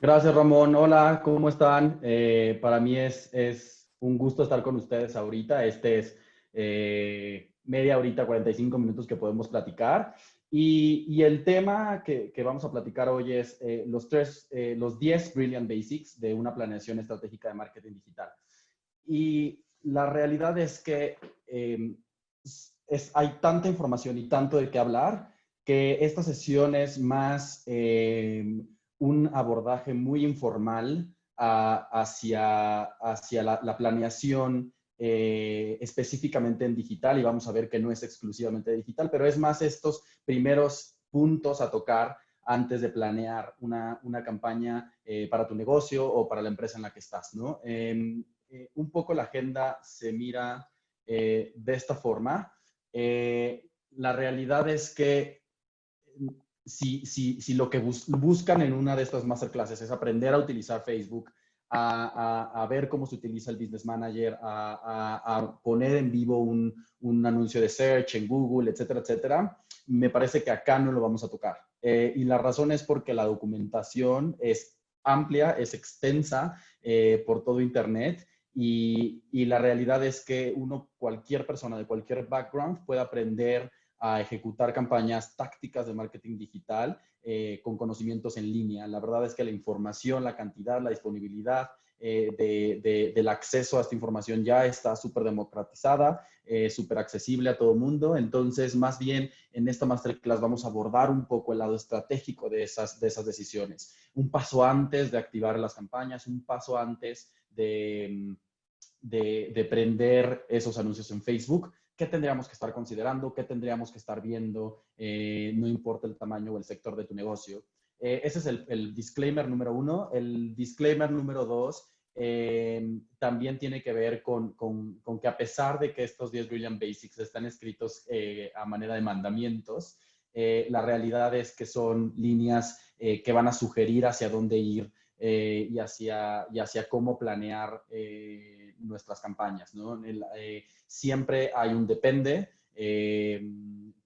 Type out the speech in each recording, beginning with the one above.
Gracias, Ramón. Hola, ¿cómo están? Para mí es un gusto estar con ustedes ahorita. Este es media horita, 45 minutos que podemos platicar. Y el tema que vamos a platicar hoy es los 10 Brilliant Basics de una planeación estratégica de marketing digital. Y la realidad es que hay tanta información y tanto de qué hablar que esta sesión es más un abordaje muy informal hacia la planeación específicamente en digital, y vamos a ver que no es exclusivamente digital, pero es más estos primeros puntos a tocar antes de planear una campaña para tu negocio o para la empresa en la que estás, ¿no? Un poco la agenda se mira de esta forma. La realidad es que si lo que buscan en una de estas masterclasses es aprender a utilizar Facebook, a ver cómo se utiliza el Business Manager, a poner en vivo un anuncio de search en Google, etcétera, etcétera, me parece que acá no lo vamos a tocar. Y la razón es porque la documentación es amplia, es extensa por todo Internet. Y la realidad es que cualquier persona de cualquier background puede aprender a ejecutar campañas tácticas de marketing digital con conocimientos en línea. La verdad es que la información, la cantidad, la disponibilidad del acceso a esta información ya está súper democratizada, súper accesible a todo el mundo. Entonces, más bien, en esta masterclass vamos a abordar un poco el lado estratégico de esas decisiones. Un paso antes de activar las campañas, un paso antes de prender esos anuncios en Facebook. ¿Qué tendríamos que estar considerando? ¿Qué tendríamos que estar viendo? No importa el tamaño o el sector de tu negocio. Ese es el disclaimer número uno. El disclaimer número dos también tiene que ver con que a pesar de que estos 10 Brilliant Basics están escritos a manera de mandamientos, la realidad es que son líneas que van a sugerir hacia dónde ir y hacia cómo planear nuestras campañas, ¿no? Siempre hay un depende,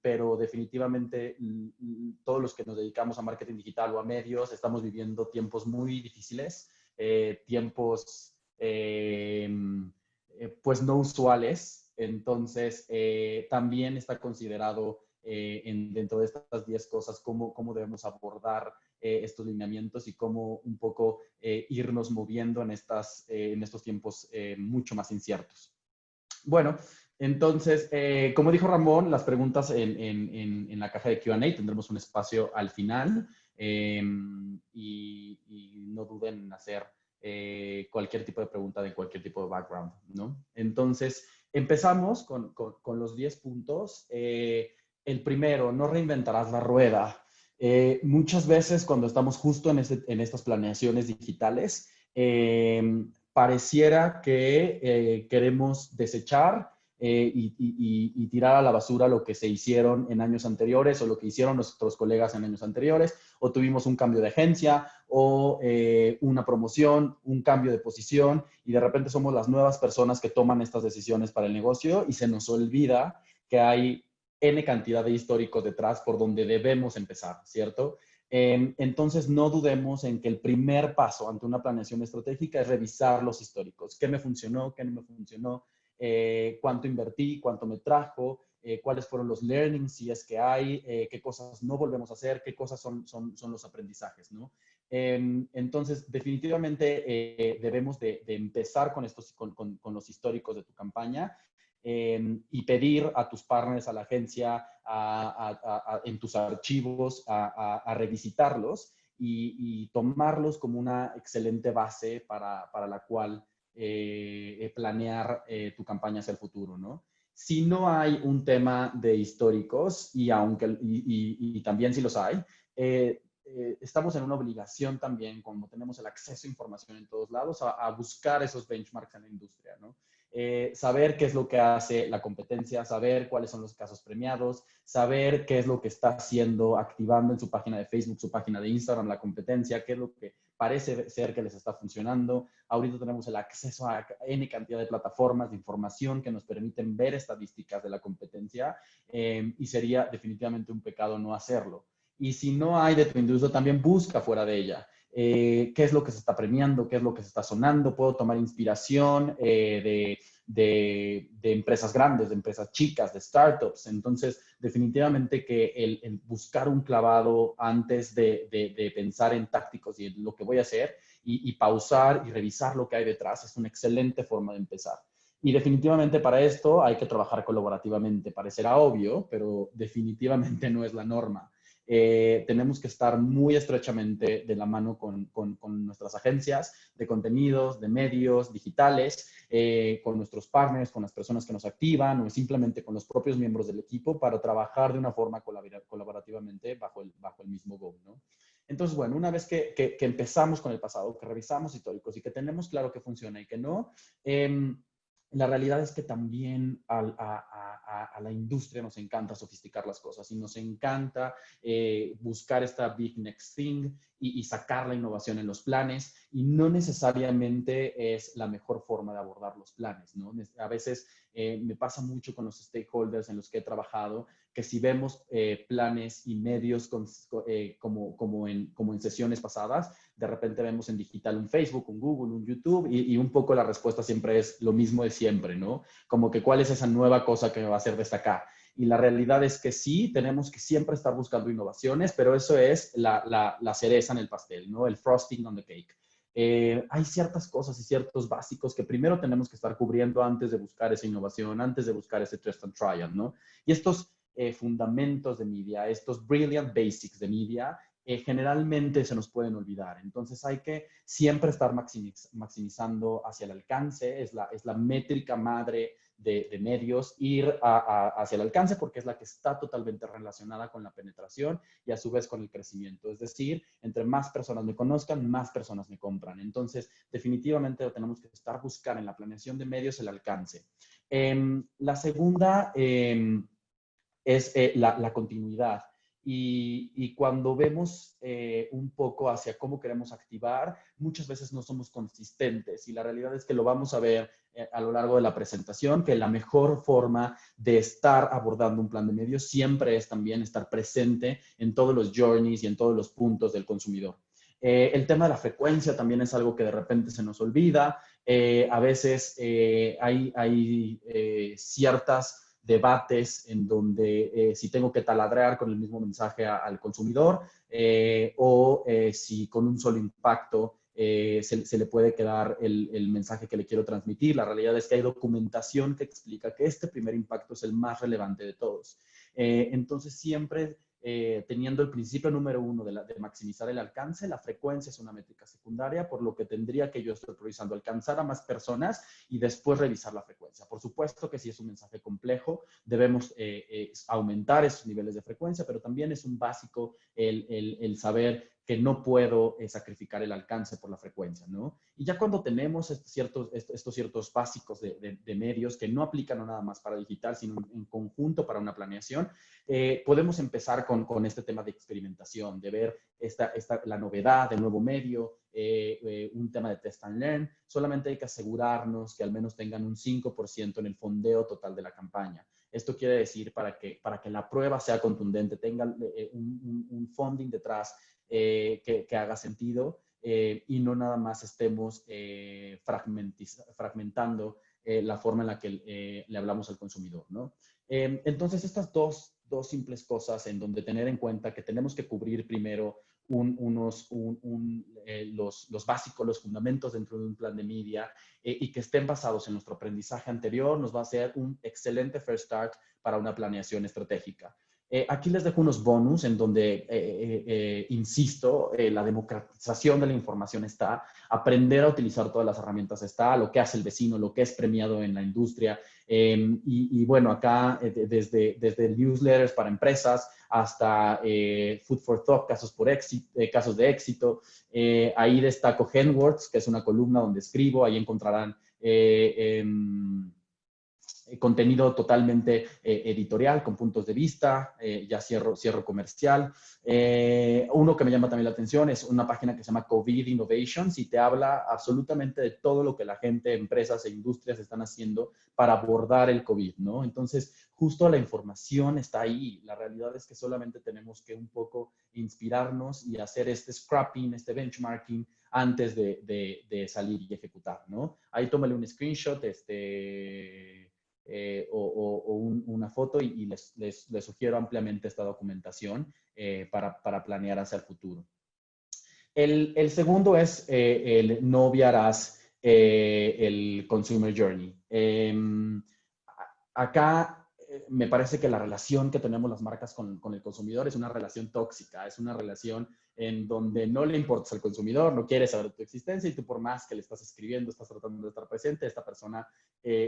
pero definitivamente todos los que nos dedicamos a marketing digital o a medios estamos viviendo tiempos muy difíciles, tiempos pues no usuales. Entonces, también está considerado dentro de estas 10 cosas cómo debemos abordar estos lineamientos y cómo un poco irnos moviendo en estos tiempos mucho más inciertos. Bueno, entonces, como dijo Ramón, las preguntas en la caja de Q&A, tendremos un espacio al final y no duden en hacer cualquier tipo de pregunta de cualquier tipo de background, ¿no? Entonces, empezamos con los 10 puntos. El primero, no reinventarás la rueda. Muchas veces cuando estamos justo en estas planeaciones digitales, pareciera que queremos desechar y tirar a la basura lo que se hicieron en años anteriores o lo que hicieron nuestros colegas en años anteriores, o tuvimos un cambio de agencia o una promoción, un cambio de posición, y de repente somos las nuevas personas que toman estas decisiones para el negocio y se nos olvida que hay N cantidad de históricos detrás por donde debemos empezar, ¿cierto? Entonces, no dudemos en que el primer paso ante una planeación estratégica es revisar los históricos. ¿Qué me funcionó? ¿Qué no me funcionó? ¿Cuánto invertí? ¿Cuánto me trajo? ¿Cuáles fueron los learnings, si es que hay? ¿Qué cosas no volvemos a hacer? ¿Qué cosas son los aprendizajes, ¿no? Entonces, definitivamente debemos de empezar con los históricos de tu campaña y pedir a tus partners, a la agencia, en tus archivos, a revisitarlos y tomarlos como una excelente base para la cual planear tu campaña hacia el futuro, ¿no? Si no hay un tema de históricos, y también si los hay, estamos en una obligación también, como tenemos el acceso a información en todos lados, a buscar esos benchmarks en la industria, ¿no? Saber qué es lo que hace la competencia, saber cuáles son los casos premiados, saber qué es lo que está haciendo, activando en su página de Facebook, su página de Instagram, la competencia, qué es lo que parece ser que les está funcionando. Ahorita tenemos el acceso a N cantidad de plataformas de información que nos permiten ver estadísticas de la competencia y sería definitivamente un pecado no hacerlo. Y si no hay de tu industria, también busca fuera de ella. qué es lo que se está premiando, qué es lo que se está sonando, puedo tomar inspiración de empresas grandes, de empresas chicas, de startups. Entonces, definitivamente que el buscar un clavado antes de pensar en tácticos y en lo que voy a hacer y pausar y revisar lo que hay detrás es una excelente forma de empezar. Y definitivamente para esto hay que trabajar colaborativamente. Parecerá obvio, pero definitivamente no es la norma. Tenemos que estar muy estrechamente de la mano con nuestras agencias de contenidos, de medios digitales, con nuestros partners, con las personas que nos activan o simplemente con los propios miembros del equipo para trabajar de una forma colaborativamente bajo el mismo goal, ¿no? Entonces, bueno, una vez que empezamos con el pasado, que revisamos históricos y que tenemos claro que funciona y que no, la realidad es que también a la industria nos encanta sofisticar las cosas y nos encanta buscar esta big next thing y sacar la innovación en los planes y no necesariamente es la mejor forma de abordar los planes, ¿no? A veces me pasa mucho con los stakeholders en los que he trabajado que si vemos planes y medios como en sesiones pasadas, de repente vemos en digital un Facebook, un Google, un YouTube y un poco la respuesta siempre es lo mismo de siempre, ¿no? Como que cuál es esa nueva cosa que me va a hacer destacar. Y la realidad es que sí, tenemos que siempre estar buscando innovaciones, pero eso es la cereza en el pastel, ¿no? El frosting on the cake. Hay ciertas cosas y ciertos básicos que primero tenemos que estar cubriendo antes de buscar esa innovación, antes de buscar ese test and trial, ¿no? Y estos fundamentos de media, estos brilliant basics de media, generalmente se nos pueden olvidar. Entonces hay que siempre estar maximizando hacia el alcance, es la métrica madre de medios, ir hacia el alcance porque es la que está totalmente relacionada con la penetración y a su vez con el crecimiento. Es decir, entre más personas me conozcan, más personas me compran. Entonces, definitivamente tenemos que estar buscando en la planeación de medios el alcance. La segunda es la continuidad. Y cuando vemos un poco hacia cómo queremos activar, muchas veces no somos consistentes y la realidad es que lo vamos a ver a lo largo de la presentación, que la mejor forma de estar abordando un plan de medios siempre es también estar presente en todos los journeys y en todos los puntos del consumidor. El tema de la frecuencia también es algo que de repente se nos olvida. A veces hay ciertas debates en donde si tengo que taladrar con el mismo mensaje al consumidor o si con un solo impacto se le puede quedar el mensaje que le quiero transmitir. La realidad es que hay documentación que explica que este primer impacto es el más relevante de todos. Entonces, siempre teniendo el principio número uno de maximizar el alcance, la frecuencia es una métrica secundaria, por lo que tendría que yo estar priorizando alcanzar a más personas y después revisar la frecuencia. Por supuesto que si es un mensaje complejo, debemos aumentar esos niveles de frecuencia, pero también es un básico el saber que no puedo sacrificar el alcance por la frecuencia, ¿no? Y ya cuando tenemos estos ciertos básicos de medios que no aplican no nada más para digital, sino en conjunto para una planeación, podemos empezar con este tema de experimentación, de ver la novedad del nuevo medio, un tema de test and learn. Solamente hay que asegurarnos que al menos tengan un 5% en el fondeo total de la campaña. Esto quiere decir para que la prueba sea contundente, tenga un funding detrás que haga sentido y no nada más estemos fragmentando la forma en la que le hablamos al consumidor, ¿no? Entonces, estas dos simples cosas en donde tener en cuenta que tenemos que cubrir primero los básicos, los fundamentos dentro de un plan de media y que estén basados en nuestro aprendizaje anterior, nos va a ser un excelente first start para una planeación estratégica. Aquí les dejo unos bonus en donde, insisto, la democratización de la información está, aprender a utilizar todas las herramientas está, lo que hace el vecino, lo que es premiado en la industria. Y bueno, acá desde newsletters para empresas hasta Food for Thought, casos de éxito. Ahí destaco Henworks, que es una columna donde escribo, ahí encontrarán contenido totalmente editorial, con puntos de vista, ya cierro comercial. Uno que me llama también la atención es una página que se llama COVID Innovations y te habla absolutamente de todo lo que la gente, empresas e industrias están haciendo para abordar el COVID, ¿no? Entonces, justo la información está ahí. La realidad es que solamente tenemos que un poco inspirarnos y hacer este scrapping, este benchmarking antes de salir y ejecutar, ¿no? Ahí tómale un screenshot, una foto y les sugiero ampliamente esta documentación para planear hacia el futuro. El segundo es el no obviarás el Consumer Journey. Acá me parece que la relación que tenemos las marcas con el consumidor es una relación tóxica, es una relación en donde no le importas al consumidor, no quiere saber de tu existencia y tú por más que le estás escribiendo, estás tratando de estar presente, esta persona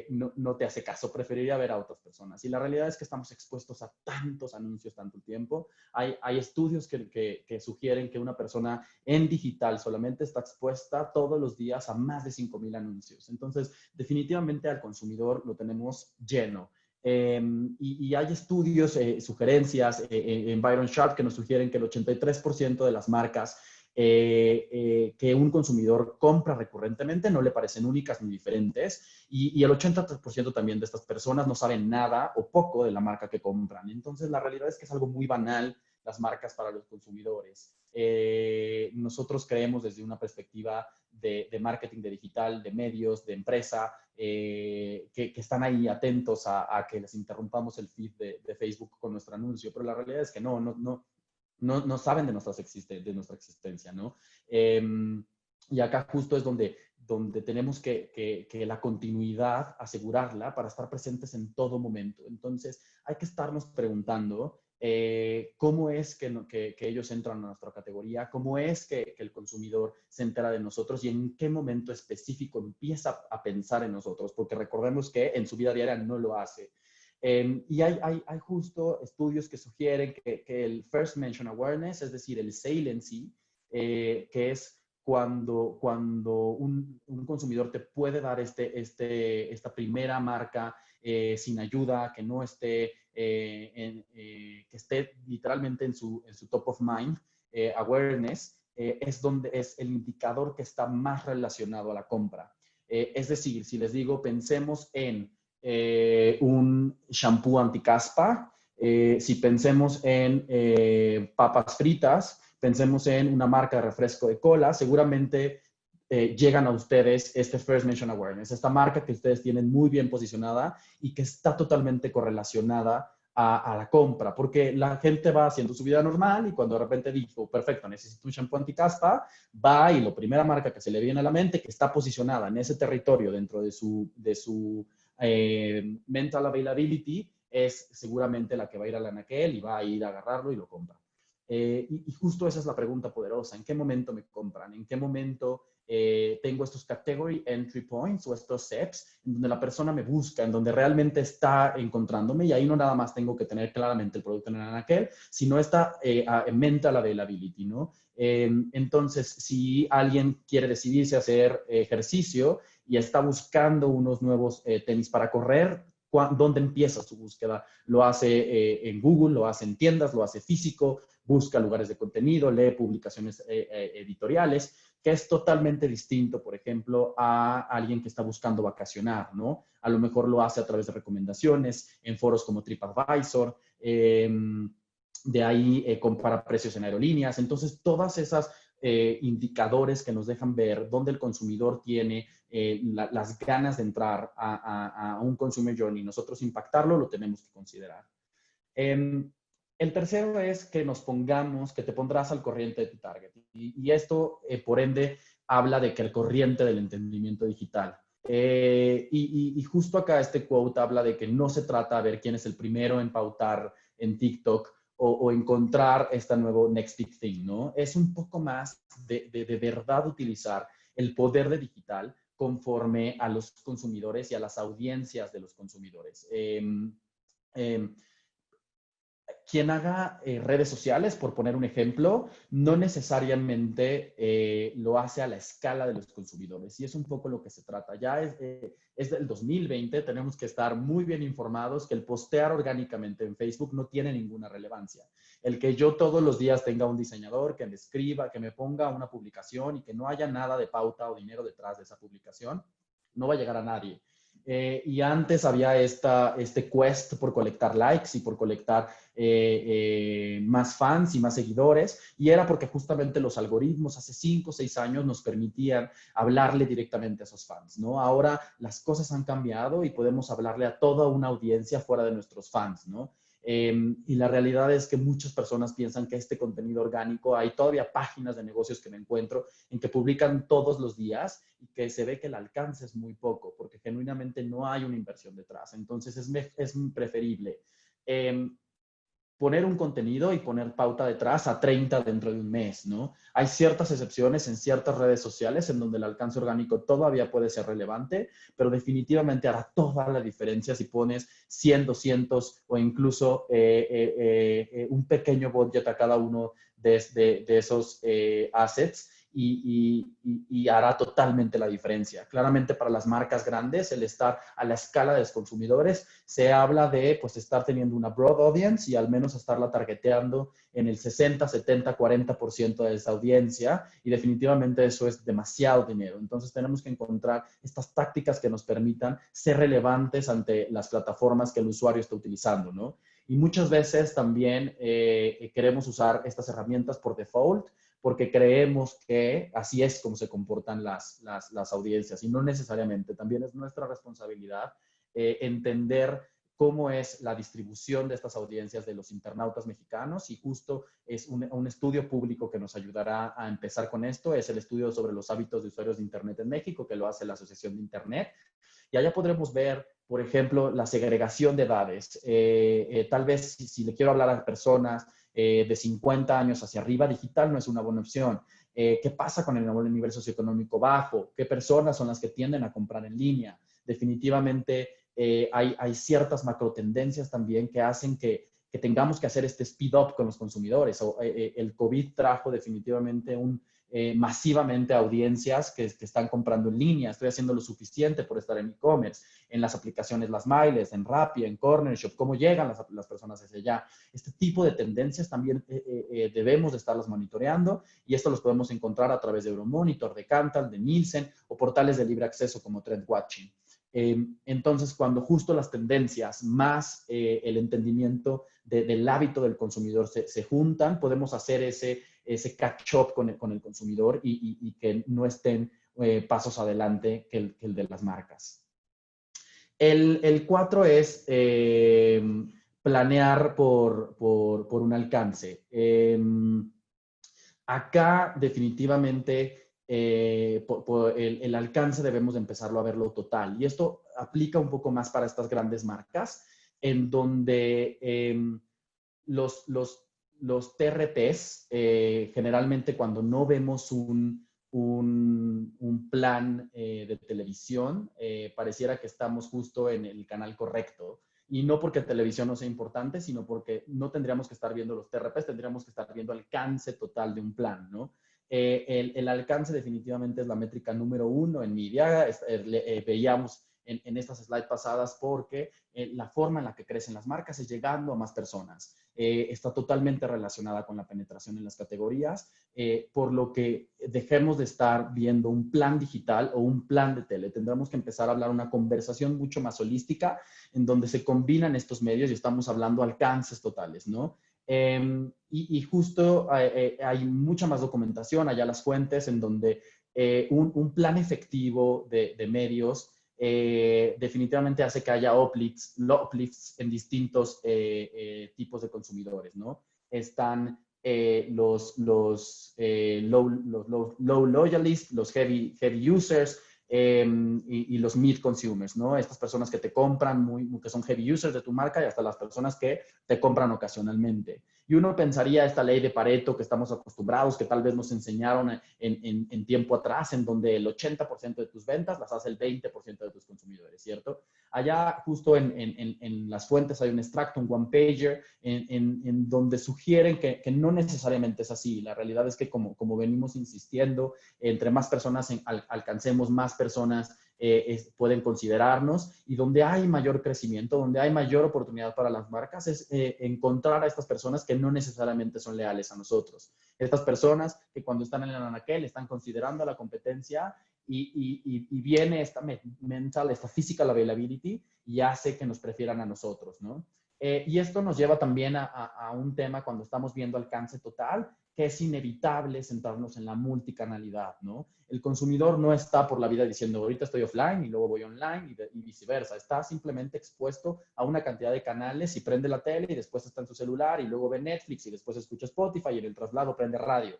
no te hace caso, preferiría ver a otras personas. Y la realidad es que estamos expuestos a tantos anuncios tanto tiempo. Hay estudios que sugieren que una persona en digital solamente está expuesta todos los días a más de 5,000 anuncios. Entonces, definitivamente al consumidor lo tenemos lleno. Y hay estudios, sugerencias en Byron Sharp que nos sugieren que el 83% de las marcas que un consumidor compra recurrentemente no le parecen únicas ni diferentes y el 80% también de estas personas no saben nada o poco de la marca que compran. Entonces, la realidad es que es algo muy banal las marcas para los consumidores. Nosotros creemos desde una perspectiva de marketing, de digital, de medios, de empresa, que están ahí atentos a que les interrumpamos el feed de Facebook con nuestro anuncio, pero la realidad es que no saben de nuestra existencia, ¿no? Y acá justo es donde tenemos que la continuidad, asegurarla para estar presentes en todo momento. Entonces, hay que estarnos preguntando cómo es que ellos entran a nuestra categoría, cómo es que el consumidor se entera de nosotros y en qué momento específico empieza a pensar en nosotros, porque recordemos que en su vida diaria no lo hace. Y hay justo estudios que sugieren que el First Mention Awareness, es decir, el saliency, que es cuando un consumidor te puede dar esta primera marca sin ayuda, que no esté, que esté literalmente en su top of mind, awareness, es el indicador que está más relacionado a la compra. Es decir, si les digo, pensemos en un shampoo anticaspa, si pensemos en papas fritas, pensemos en una marca de refresco de cola, seguramente llegan a ustedes este First Mention Awareness, esta marca que ustedes tienen muy bien posicionada y que está totalmente correlacionada a la compra, porque la gente va haciendo su vida normal y cuando de repente dijo, perfecto, necesito un shampoo anticaspa, va y la primera marca que se le viene a la mente, que está posicionada en ese territorio dentro de su mental availability, es seguramente la que va a ir a la anaquel y va a ir a agarrarlo y lo compra. Y justo esa es la pregunta poderosa. ¿En qué momento me compran? ¿En qué momento tengo estos category entry points o estos steps en donde la persona me busca, en donde realmente está encontrándome? Y ahí no nada más tengo que tener claramente el producto en el anaquel, sino esta mental availability, ¿no? Entonces, si alguien quiere decidirse a hacer ejercicio y está buscando unos nuevos tenis para correr, ¿dónde empieza su búsqueda? Lo hace en Google, lo hace en tiendas, lo hace físico, busca lugares de contenido, lee publicaciones editoriales, que es totalmente distinto, por ejemplo, a alguien que está buscando vacacionar, ¿no? A lo mejor lo hace a través de recomendaciones en foros como TripAdvisor, de ahí compara precios en aerolíneas. Entonces, todas esas indicadores que nos dejan ver dónde el consumidor tiene las ganas de entrar a un consumer journey, nosotros impactarlo, lo tenemos que considerar. El tercero es que nos pongamos, que te pondrás al corriente de tu target. Y esto, por ende, habla de que el corriente del entendimiento digital. Y justo acá este quote habla de que no se trata de ver quién es el primero en pautar en TikTok o encontrar esta nuevo next big thing, ¿no? Es un poco más de verdad utilizar el poder de digital conforme a los consumidores y a las audiencias de los consumidores. quien haga redes sociales, por poner un ejemplo, no necesariamente lo hace a la escala de los consumidores. Y es un poco lo que se trata. Ya es del 2020, tenemos que estar muy bien informados que el postear orgánicamente en Facebook no tiene ninguna relevancia. El que yo todos los días tenga un diseñador que me escriba, que me ponga una publicación y que no haya nada de pauta o dinero detrás de esa publicación, no va a llegar a nadie. Y antes había este quest por colectar likes y por colectar más fans y más seguidores, y era porque justamente los algoritmos hace 5 o 6 años nos permitían hablarle directamente a esos fans, ¿no? Ahora las cosas han cambiado y podemos hablarle a toda una audiencia fuera de nuestros fans, ¿no? Y la realidad es que muchas personas piensan que este contenido orgánico, hay todavía páginas de negocios que me encuentro en que publican todos los días y que se ve que el alcance es muy poco, porque genuinamente no hay una inversión detrás. Entonces es preferible poner un contenido y poner pauta detrás a 30 dentro de un mes, ¿no? Hay ciertas excepciones en ciertas redes sociales en donde el alcance orgánico todavía puede ser relevante, pero definitivamente hará toda la diferencia si pones 100, 200 o incluso un pequeño budget a cada uno de esos assets y hará totalmente la diferencia. Claramente para las marcas grandes, el estar a la escala de los consumidores, se habla de pues estar teniendo una broad audience y al menos estarla targeteando en el 60, 70, 40% de esa audiencia, y definitivamente eso es demasiado dinero. Entonces tenemos que encontrar estas tácticas que nos permitan ser relevantes ante las plataformas que el usuario está utilizando, ¿no? Y muchas veces también queremos usar estas herramientas por default, porque creemos que así es como se comportan las audiencias, y no necesariamente. También es nuestra responsabilidad entender cómo es la distribución de estas audiencias de los internautas mexicanos, y justo es un estudio público que nos ayudará a empezar con esto. Es el estudio sobre los hábitos de usuarios de Internet en México, que lo hace la Asociación de Internet. Y allá podremos ver, por ejemplo, la segregación de edades. Tal vez si le quiero hablar a personas de 50 años hacia arriba, digital no es una buena opción. ¿Qué pasa con el nivel socioeconómico bajo? ¿Qué personas son las que tienden a comprar en línea? Definitivamente hay ciertas macro tendencias también que hacen que tengamos que hacer este speed up con los consumidores. El COVID trajo definitivamente masivamente audiencias que están comprando en línea. Estoy haciendo lo suficiente por estar en e-commerce, en las aplicaciones Las Miles, en Rappi, en Corner Shop, cómo llegan las personas hacia allá. Este tipo de tendencias también debemos de estarlas monitoreando, y esto los podemos encontrar a través de Euromonitor, de Kantar, de Nielsen o portales de libre acceso como Trendwatching. Entonces, cuando justo las tendencias más el entendimiento del hábito del consumidor se juntan, podemos hacer ese catch-up con el consumidor y que no estén pasos adelante que el de las marcas. El 4 es planear por un alcance. Acá definitivamente el alcance debemos de empezarlo a verlo total. Y esto aplica un poco más para estas grandes marcas, en donde los TRPs, generalmente cuando no vemos un plan de televisión, pareciera que estamos justo en el canal correcto. Y no porque televisión no sea importante, sino porque no tendríamos que estar viendo los TRPs, tendríamos que estar viendo el alcance total de un plan, ¿no? El alcance definitivamente es la métrica número 1 en media. Veíamos en estas slides pasadas, porque la forma en la que crecen las marcas es llegando a más personas. Está totalmente relacionada con la penetración en las categorías, por lo que dejemos de estar viendo un plan digital o un plan de tele. Tendremos que empezar a hablar una conversación mucho más holística, en donde se combinan estos medios y estamos hablando alcances totales, ¿no? Y justo hay mucha más documentación, allá las fuentes, en donde un plan efectivo de medios definitivamente hace que haya uplifts en distintos tipos de consumidores, ¿no? Están los low loyalists, los heavy users, y los mid consumers, ¿no? Estas personas que te compran, que son heavy users de tu marca, y hasta las personas que te compran ocasionalmente. Y uno pensaría esta ley de Pareto que estamos acostumbrados, que tal vez nos enseñaron en tiempo atrás, en donde el 80% de tus ventas las hace el 20% de tus consumidores, ¿cierto? Allá justo en las fuentes hay un extracto, un one-pager, en donde sugieren que no necesariamente es así. La realidad es que como venimos insistiendo, entre más personas alcancemos, más personas pueden considerarnos, y donde hay mayor crecimiento, donde hay mayor oportunidad para las marcas, es encontrar a estas personas que no necesariamente son leales a nosotros. Estas personas que cuando están en el anaquel están considerando la competencia y viene esta mental, esta physical availability y hace que nos prefieran a nosotros, ¿no? Y esto nos lleva también a un tema cuando estamos viendo alcance total, que es inevitable centrarnos en la multicanalidad, ¿no? El consumidor no está por la vida diciendo, ahorita estoy offline y luego voy online y viceversa. Está simplemente expuesto a una cantidad de canales y prende la tele y después está en su celular y luego ve Netflix y después escucha Spotify y en el traslado prende radio.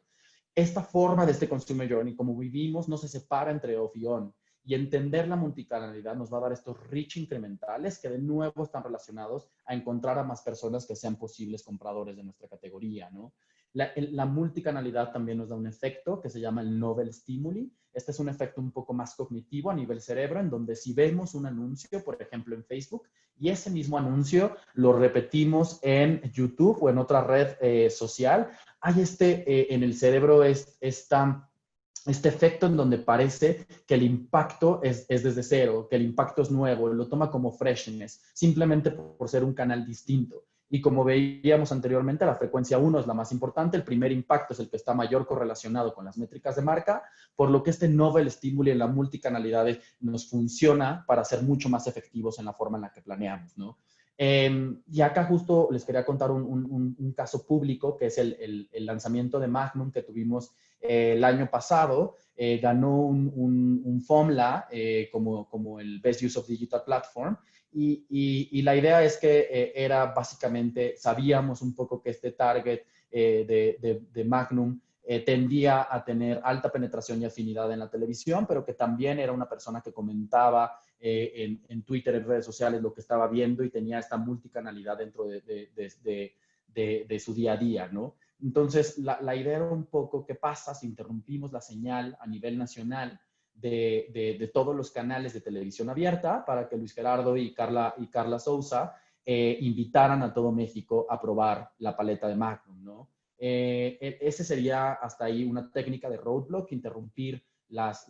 Esta forma de este consumer journey, como vivimos, no se separa entre off y on. Y entender la multicanalidad nos va a dar estos reach incrementales que de nuevo están relacionados a encontrar a más personas que sean posibles compradores de nuestra categoría, ¿no? La multicanalidad también nos da un efecto que se llama el novel stimuli. Este es un efecto un poco más cognitivo a nivel cerebro, en donde si vemos un anuncio, por ejemplo en Facebook, y ese mismo anuncio lo repetimos en YouTube o en otra red social, hay en el cerebro este efecto en donde parece que el impacto es desde cero, que el impacto es nuevo, lo toma como freshness, simplemente por ser un canal distinto. Y como veíamos anteriormente, la frecuencia 1 es la más importante, el primer impacto es el que está mayor correlacionado con las métricas de marca, por lo que este novel estímulo en la multicanalidad nos funciona para ser mucho más efectivos en la forma en la que planeamos, ¿no? Y acá justo les quería contar un caso público, que es el lanzamiento de Magnum que tuvimos el año pasado. Ganó un FOMLA como el Best Use of Digital Platform. Y la idea es que era básicamente, sabíamos un poco que este target de Magnum tendía a tener alta penetración y afinidad en la televisión, pero que también era una persona que comentaba en Twitter, en redes sociales, lo que estaba viendo y tenía esta multicanalidad dentro de su día a día, ¿no? Entonces, la idea era un poco qué pasa si interrumpimos la señal a nivel nacional de todos los canales de televisión abierta para que Luis Gerardo y Carla Souza invitaran a todo México a probar la paleta de Magnum, ¿no? Ese sería hasta ahí una técnica de roadblock, interrumpir las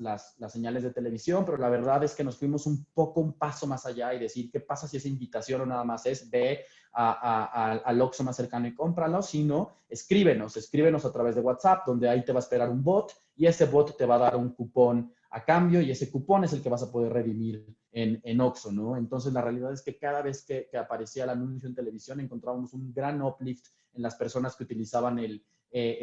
señales de televisión, pero la verdad es que nos fuimos un paso más allá y decir, ¿qué pasa si esa invitación o nada más es ve al Oxxo más cercano y cómpralo? Sino, escríbenos a través de WhatsApp, donde ahí te va a esperar un bot y ese bot te va a dar un cupón a cambio y ese cupón es el que vas a poder redimir en Oxxo, ¿no? Entonces, la realidad es que cada vez que aparecía el anuncio en televisión encontrábamos un gran uplift en las personas que utilizaban el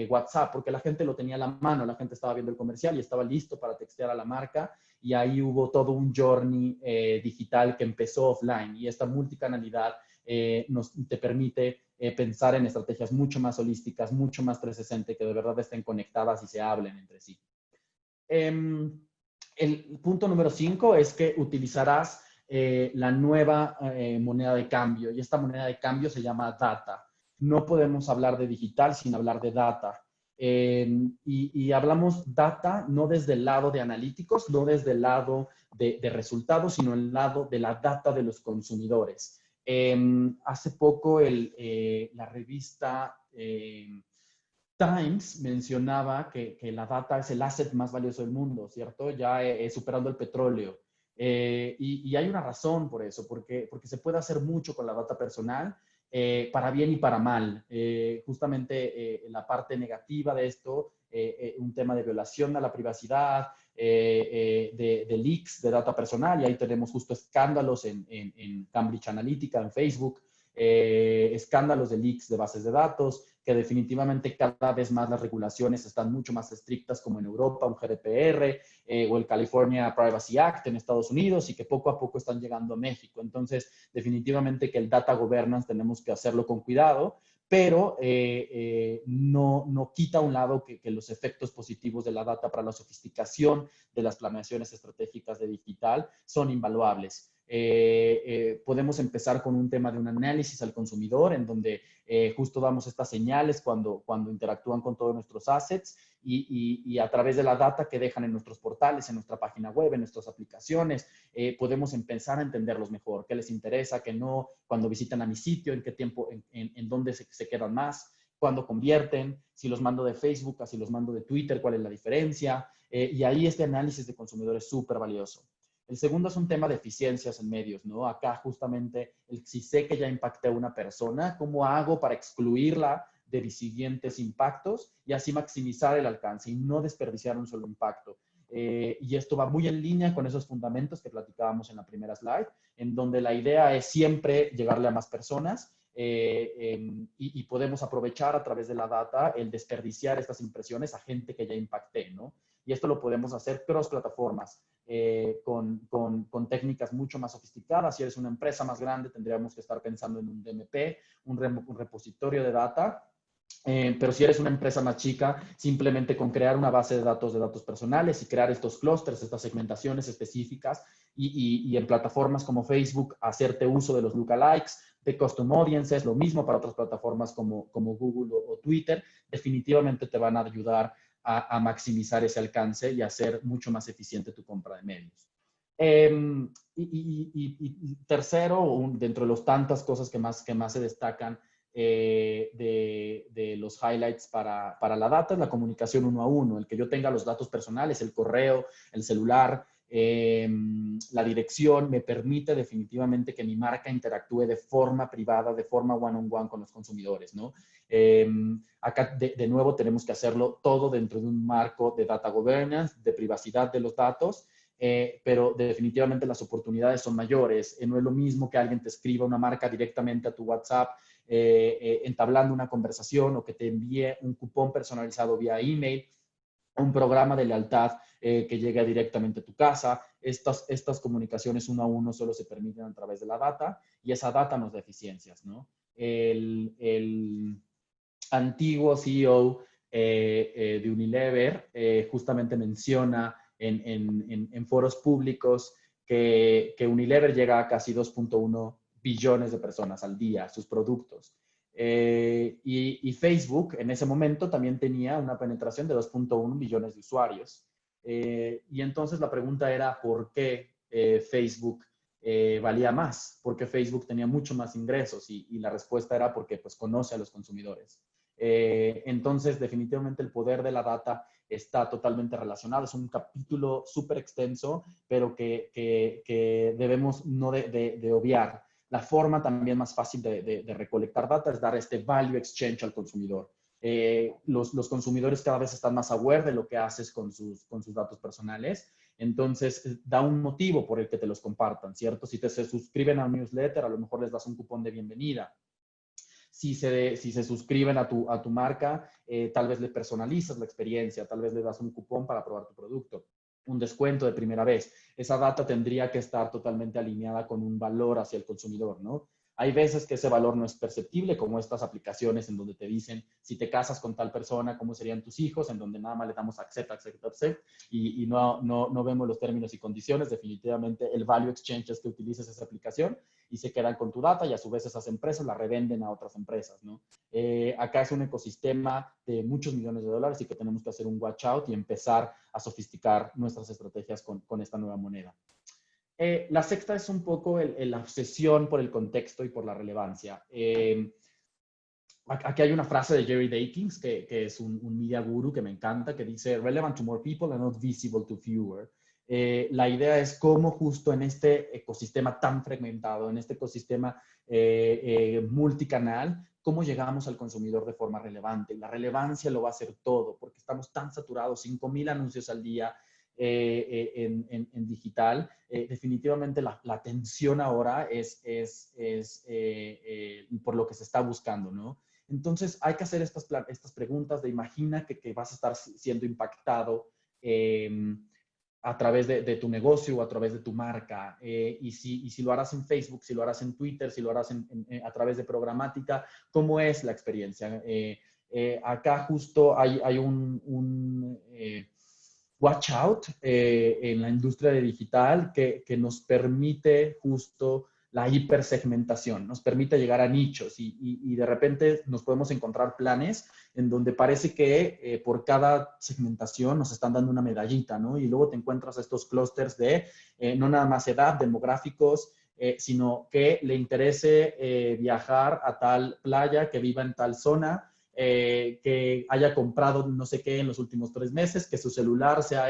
WhatsApp, porque la gente lo tenía a la mano, la gente estaba viendo el comercial y estaba listo para textear a la marca, y ahí hubo todo un journey digital que empezó offline, y esta multicanalidad te permite pensar en estrategias mucho más holísticas, mucho más 360, que de verdad estén conectadas y se hablen entre sí. El punto número 5 es que utilizarás la nueva moneda de cambio, y esta moneda de cambio se llama data. No podemos hablar de digital sin hablar de data. Y hablamos data no desde el lado de analíticos, no desde el lado de resultados, sino el lado de la data de los consumidores. Hace poco la revista Times mencionaba que la data es el asset más valioso del mundo, ¿cierto? Ya superando el petróleo. Y hay una razón por eso, porque se puede hacer mucho con la data personal, para bien y para mal. Justamente la parte negativa de esto, un tema de violación a la privacidad, de leaks de data personal, y ahí tenemos justo escándalos en Cambridge Analytica, en Facebook, escándalos de leaks de bases de datos, que definitivamente cada vez más las regulaciones están mucho más estrictas, como en Europa, un GDPR, o el California Privacy Act en Estados Unidos, y que poco a poco están llegando a México. Entonces, definitivamente que el data governance tenemos que hacerlo con cuidado, pero no quita a un lado que los efectos positivos de la data para la sofisticación de las planeaciones estratégicas de digital son invaluables. Podemos empezar con un tema de un análisis al consumidor, en donde justo damos estas señales cuando interactúan con todos nuestros assets y a través de la data que dejan en nuestros portales, en nuestra página web, en nuestras aplicaciones, podemos empezar a entenderlos mejor, qué les interesa, qué no, cuando visitan a mi sitio, en qué tiempo, en dónde se quedan más, cuándo convierten, si los mando de Facebook, si los mando de Twitter, cuál es la diferencia. Y ahí este análisis de consumidor es súper valioso. El segundo es un tema de eficiencias en medios, ¿no? Acá justamente, si sé que ya impacté a una persona, ¿cómo hago para excluirla de mis siguientes impactos y así maximizar el alcance y no desperdiciar un solo impacto? Y esto va muy en línea con esos fundamentos que platicábamos en la primera slide, en donde la idea es siempre llegarle a más personas y podemos aprovechar a través de la data el desperdiciar estas impresiones a gente que ya impacté, ¿no? Y esto lo podemos hacer cross plataformas. Con técnicas mucho más sofisticadas. Si eres una empresa más grande, tendríamos que estar pensando en un DMP, un repositorio de data. Pero si eres una empresa más chica, simplemente con crear una base de datos personales y crear estos clústeres, estas segmentaciones específicas y en plataformas como Facebook, hacerte uso de los lookalikes, de custom audiences, lo mismo para otras plataformas como Google o Twitter, definitivamente te van a ayudar a maximizar ese alcance y a hacer mucho más eficiente tu compra de medios. Y tercero, dentro de las tantas cosas que más se destacan de los highlights para la data, es la comunicación uno a uno, el que yo tenga los datos personales, el correo, el celular, la dirección, me permite definitivamente que mi marca interactúe de forma privada, de forma one-on-one con los consumidores, ¿no? Acá, de nuevo, tenemos que hacerlo todo dentro de un marco de data governance, de privacidad de los datos, pero definitivamente las oportunidades son mayores. No es lo mismo que alguien te escriba una marca directamente a tu WhatsApp, entablando una conversación, o que te envíe un cupón personalizado vía email, un programa de lealtad que llegue directamente a tu casa. Estas comunicaciones uno a uno solo se permiten a través de la data, y esa data nos da eficiencias, ¿no? El antiguo CEO de Unilever justamente menciona en foros públicos que Unilever llega a casi 2.1 billones de personas al día, sus productos. Y Facebook en ese momento también tenía una penetración de 2.1 millones de usuarios. Y entonces la pregunta era, ¿por qué Facebook valía más? Porque Facebook tenía mucho más ingresos, y la respuesta era porque pues conoce a los consumidores. Entonces, definitivamente el poder de la data está totalmente relacionado. Es un capítulo súper extenso, pero que debemos no de obviar. La forma también más fácil de recolectar data es dar este value exchange al consumidor. Los consumidores cada vez están más aware de lo que haces con sus datos personales. Entonces, da un motivo por el que te los compartan, ¿cierto? Si se suscriben a un newsletter, a lo mejor les das un cupón de bienvenida. Si se suscriben a tu marca, tal vez le personalizas la experiencia, tal vez le das un cupón para probar tu producto, un descuento de primera vez. Esa data tendría que estar totalmente alineada con un valor hacia el consumidor, ¿no? Hay veces que ese valor no es perceptible, como estas aplicaciones en donde te dicen, si te casas con tal persona, ¿cómo serían tus hijos? En donde nada más le damos accept, y no vemos los términos y condiciones. Definitivamente el value exchange es que utilices esa aplicación y se quedan con tu data, y a su vez esas empresas la revenden a otras empresas, ¿no? Acá es un ecosistema de muchos millones de dólares, y que tenemos que hacer un watch out y empezar a sofisticar nuestras estrategias con esta nueva moneda. La sexta es un poco la obsesión por el contexto y por la relevancia. Aquí hay una frase de Jerry Dakins, que es un media guru que me encanta, que dice, relevant to more people and not visible to fewer. La idea es cómo justo en este ecosistema tan fragmentado, en este ecosistema multicanal, cómo llegamos al consumidor de forma relevante. La relevancia lo va a hacer todo, porque estamos tan saturados, 5,000 anuncios al día en digital. Definitivamente la atención ahora es por lo que se está buscando, ¿no? Entonces hay que hacer estas preguntas de imagina que vas a estar siendo impactado a través de tu negocio o a través de tu marca. Y si lo harás en Facebook, si lo harás en Twitter, si lo harás a través de programática, ¿cómo es la experiencia? Acá justo hay watch out en la industria de digital que nos permite justo la hipersegmentación, nos permite llegar a nichos y de repente nos podemos encontrar planes en donde parece que por cada segmentación nos están dando una medallita, ¿no? Y luego te encuentras estos clústeres de no nada más edad, demográficos, sino que le interese viajar a tal playa, que viva en tal zona, que haya comprado no sé qué en los últimos 3 meses, que su celular sea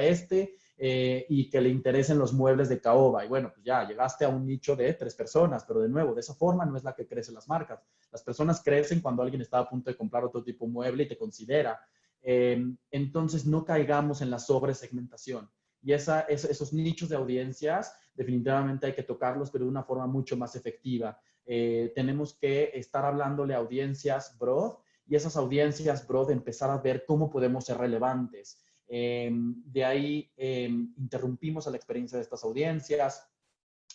y que le interesen los muebles de caoba. Y bueno, pues ya llegaste a un nicho de 3 personas, pero de nuevo, de esa forma no es la que crecen las marcas. Las personas crecen cuando alguien está a punto de comprar otro tipo de mueble y te considera. Entonces, no caigamos en la sobresegmentación. Y esos nichos de audiencias definitivamente hay que tocarlos, pero de una forma mucho más efectiva. Tenemos que estar hablándole a audiencias broad y esas audiencias broad empezar a ver cómo podemos ser relevantes. De ahí interrumpimos a la experiencia de estas audiencias.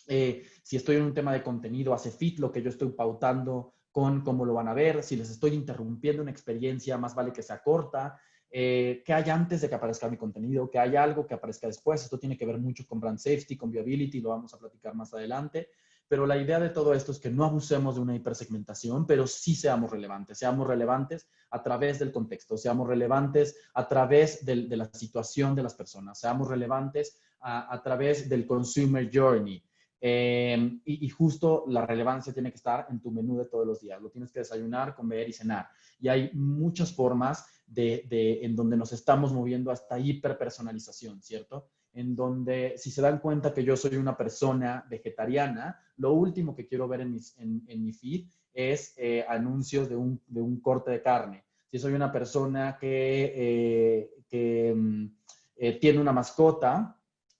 Si estoy en un tema de contenido, hace fit lo que yo estoy pautando con cómo lo van a ver. Si les estoy interrumpiendo una experiencia, más vale que sea corta. ¿Qué hay antes de que aparezca mi contenido? ¿Qué hay algo que aparezca después? Esto tiene que ver mucho con brand safety, con viability, lo vamos a platicar más adelante. Pero la idea de todo esto es que no abusemos de una hipersegmentación, pero sí seamos relevantes a través del contexto, seamos relevantes a través de la situación de las personas, seamos relevantes a través del consumer journey. Y justo la relevancia tiene que estar en tu menú de todos los días. Lo tienes que desayunar, comer y cenar. Y hay muchas formas en donde nos estamos moviendo hasta hiperpersonalización, ¿cierto? En donde, si se dan cuenta que yo soy una persona vegetariana, lo último que quiero ver en mi feed es anuncios de un corte de carne. Si soy una persona que tiene una mascota,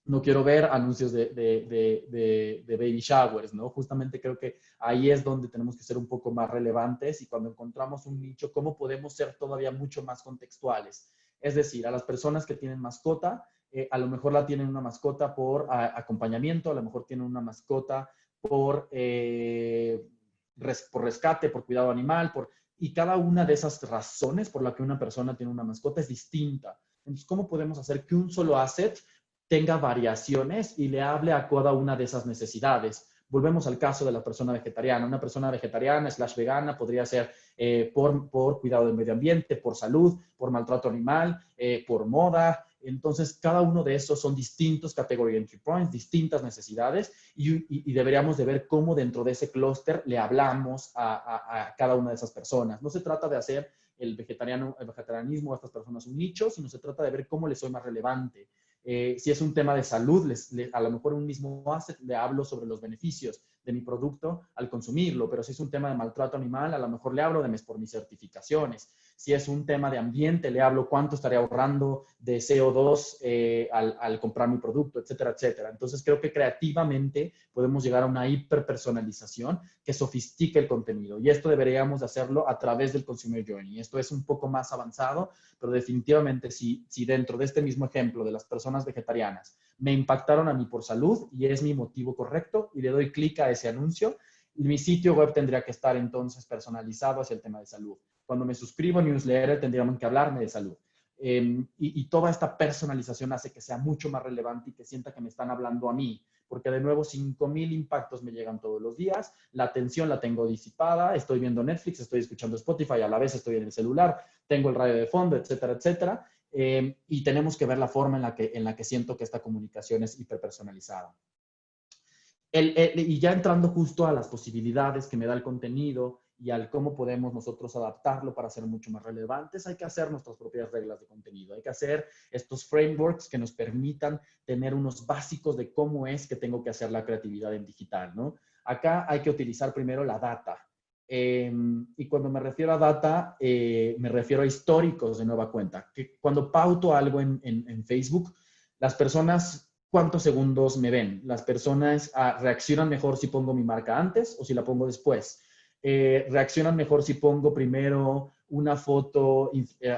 no quiero ver anuncios de baby showers, ¿no? Justamente creo que ahí es donde tenemos que ser un poco más relevantes y cuando encontramos un nicho, ¿cómo podemos ser todavía mucho más contextuales? Es decir, a las personas que tienen mascota, a lo mejor la tienen una mascota por acompañamiento, a lo mejor tienen una mascota por rescate, por cuidado animal, y cada una de esas razones por la que una persona tiene una mascota es distinta. Entonces, ¿cómo podemos hacer que un solo asset tenga variaciones y le hable a cada una de esas necesidades? Volvemos al caso de la persona vegetariana. Una persona vegetariana / vegana podría ser por cuidado del medio ambiente, por salud, por maltrato animal, por moda. Entonces, cada uno de esos son distintos category entry points, distintas necesidades y deberíamos de ver cómo dentro de ese clúster le hablamos a cada una de esas personas. No se trata de hacer el vegetarianismo a estas personas un nicho, sino se trata de ver cómo les soy más relevante. Si es un tema de salud, a lo mejor un mismo asset le hablo sobre los beneficios de mi producto al consumirlo, pero si es un tema de maltrato animal, a lo mejor le hablo por mis certificaciones. Si es un tema de ambiente, le hablo cuánto estaré ahorrando de CO2 al comprar mi producto, etcétera, etcétera. Entonces, creo que creativamente podemos llegar a una hiperpersonalización que sofistique el contenido. Y esto deberíamos de hacerlo a través del Consumer Journey. Esto es un poco más avanzado, pero definitivamente si dentro de este mismo ejemplo de las personas vegetarianas me impactaron a mí por salud y es mi motivo correcto y le doy clic a ese anuncio, mi sitio web tendría que estar entonces personalizado hacia el tema de salud. Cuando me suscribo a newsletter tendríamos que hablarme de salud. Y toda esta personalización hace que sea mucho más relevante y que sienta que me están hablando a mí, porque de nuevo 5,000 impactos me llegan todos los días, la atención la tengo disipada, estoy viendo Netflix, estoy escuchando Spotify, a la vez estoy en el celular, tengo el radio de fondo, etcétera, etcétera, y tenemos que ver la forma en la que siento que esta comunicación es hiperpersonalizada. Y ya entrando justo a las posibilidades que me da el contenido y al cómo podemos nosotros adaptarlo para ser mucho más relevantes, hay que hacer nuestras propias reglas de contenido. Hay que hacer estos frameworks que nos permitan tener unos básicos de cómo es que tengo que hacer la creatividad en digital, ¿no? Acá hay que utilizar primero la data. Y cuando me refiero a data, me refiero a históricos de nueva cuenta. Que cuando pauto algo en Facebook, las personas, ¿cuántos segundos me ven? Las personas reaccionan mejor si pongo mi marca antes o si la pongo después. Reaccionan mejor si pongo primero una foto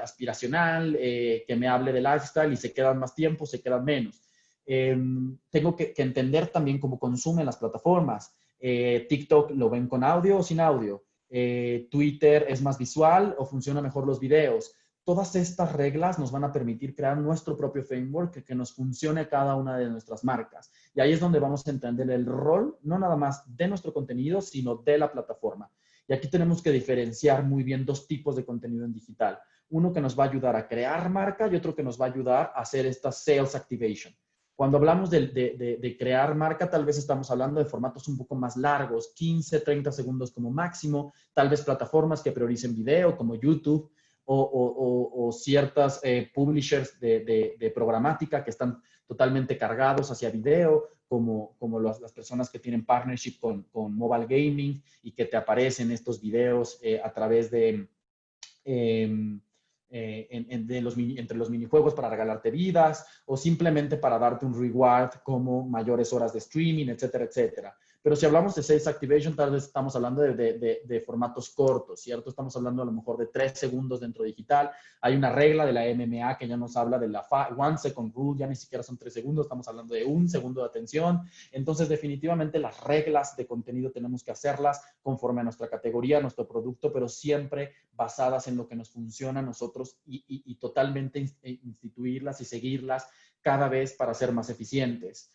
aspiracional que me hable de lifestyle y se quedan más tiempo, se quedan menos. Tengo que entender también cómo consumen las plataformas. TikTok lo ven con audio o sin audio. Twitter es más visual o funciona mejor los videos. todas estas reglas nos van a permitir crear nuestro propio framework que nos funcione a cada una de nuestras marcas. Y ahí es donde vamos a entender el rol, no nada más de nuestro contenido, sino de la plataforma. Y aquí tenemos que diferenciar muy bien dos tipos de contenido en digital. Uno que nos va a ayudar a crear marca y otro que nos va a ayudar a hacer esta sales activation. Cuando hablamos de crear marca, tal vez estamos hablando de formatos un poco más largos, 15, 30 segundos como máximo, tal vez plataformas que prioricen video como YouTube o ciertas publishers de programática que están totalmente cargados hacia video, como las personas que tienen partnership con mobile gaming y que te aparecen estos videos a través de... entre los minijuegos para regalarte vidas o simplemente para darte un reward como mayores horas de streaming, etcétera, etcétera. Pero si hablamos de Sales Activation, tal vez estamos hablando de formatos cortos, ¿cierto? Estamos hablando a lo mejor de 3 segundos dentro digital. Hay una regla de la MMA que ya nos habla de la one second rule, ya ni siquiera son 3 segundos, estamos hablando de 1 segundo de atención. Entonces, definitivamente las reglas de contenido tenemos que hacerlas conforme a nuestra categoría, a nuestro producto, pero siempre basadas en lo que nos funciona a nosotros y totalmente instituirlas y seguirlas cada vez para ser más eficientes.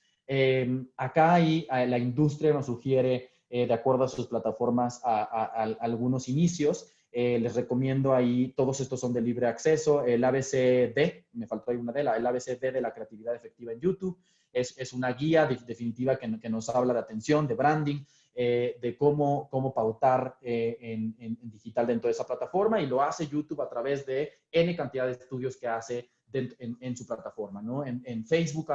Acá la industria nos sugiere, de acuerdo a sus plataformas, a algunos inicios. Les recomiendo ahí, todos estos son de libre acceso. El ABCD, me faltó ahí una de el ABCD de la creatividad efectiva en YouTube. Es una guía definitiva que nos habla de atención, de branding, de cómo pautar en digital dentro de esa plataforma, y lo hace YouTube a través de N cantidad de estudios que hace en su plataforma, ¿no? En Facebook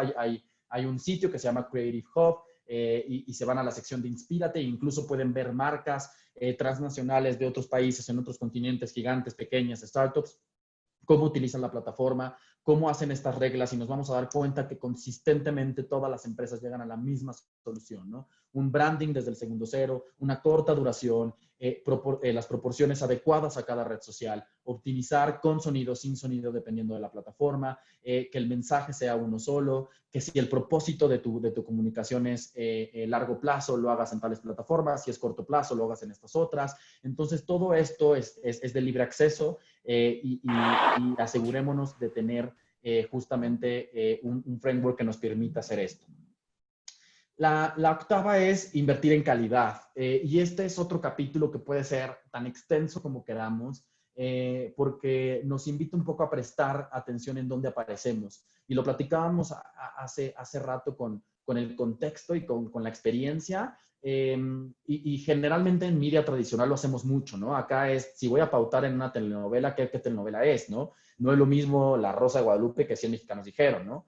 hay un sitio que se llama Creative Hub y se van a la sección de Inspírate e incluso pueden ver marcas transnacionales de otros países, en otros continentes, gigantes, pequeñas, startups, cómo utilizan la plataforma, cómo hacen estas reglas y nos vamos a dar cuenta que consistentemente todas las empresas llegan a la misma solución, ¿no? Un branding desde el segundo cero, una corta duración, las proporciones adecuadas a cada red social, optimizar con sonido, sin sonido, dependiendo de la plataforma, que el mensaje sea uno solo, que si el propósito de tu comunicación es largo plazo, lo hagas en tales plataformas, si es corto plazo, lo hagas en estas otras. Entonces, todo esto es de libre acceso y asegurémonos de tener justamente un framework que nos permita hacer esto. La octava es invertir en calidad. Y este es otro capítulo que puede ser tan extenso como queramos, porque nos invita un poco a prestar atención en dónde aparecemos. Y lo platicábamos hace rato con el contexto y con la experiencia. Y generalmente en media tradicional lo hacemos mucho, ¿no? Acá es, si voy a pautar en una telenovela, ¿qué telenovela es, no? No es lo mismo La Rosa de Guadalupe que 100 mexicanos dijeron, ¿no?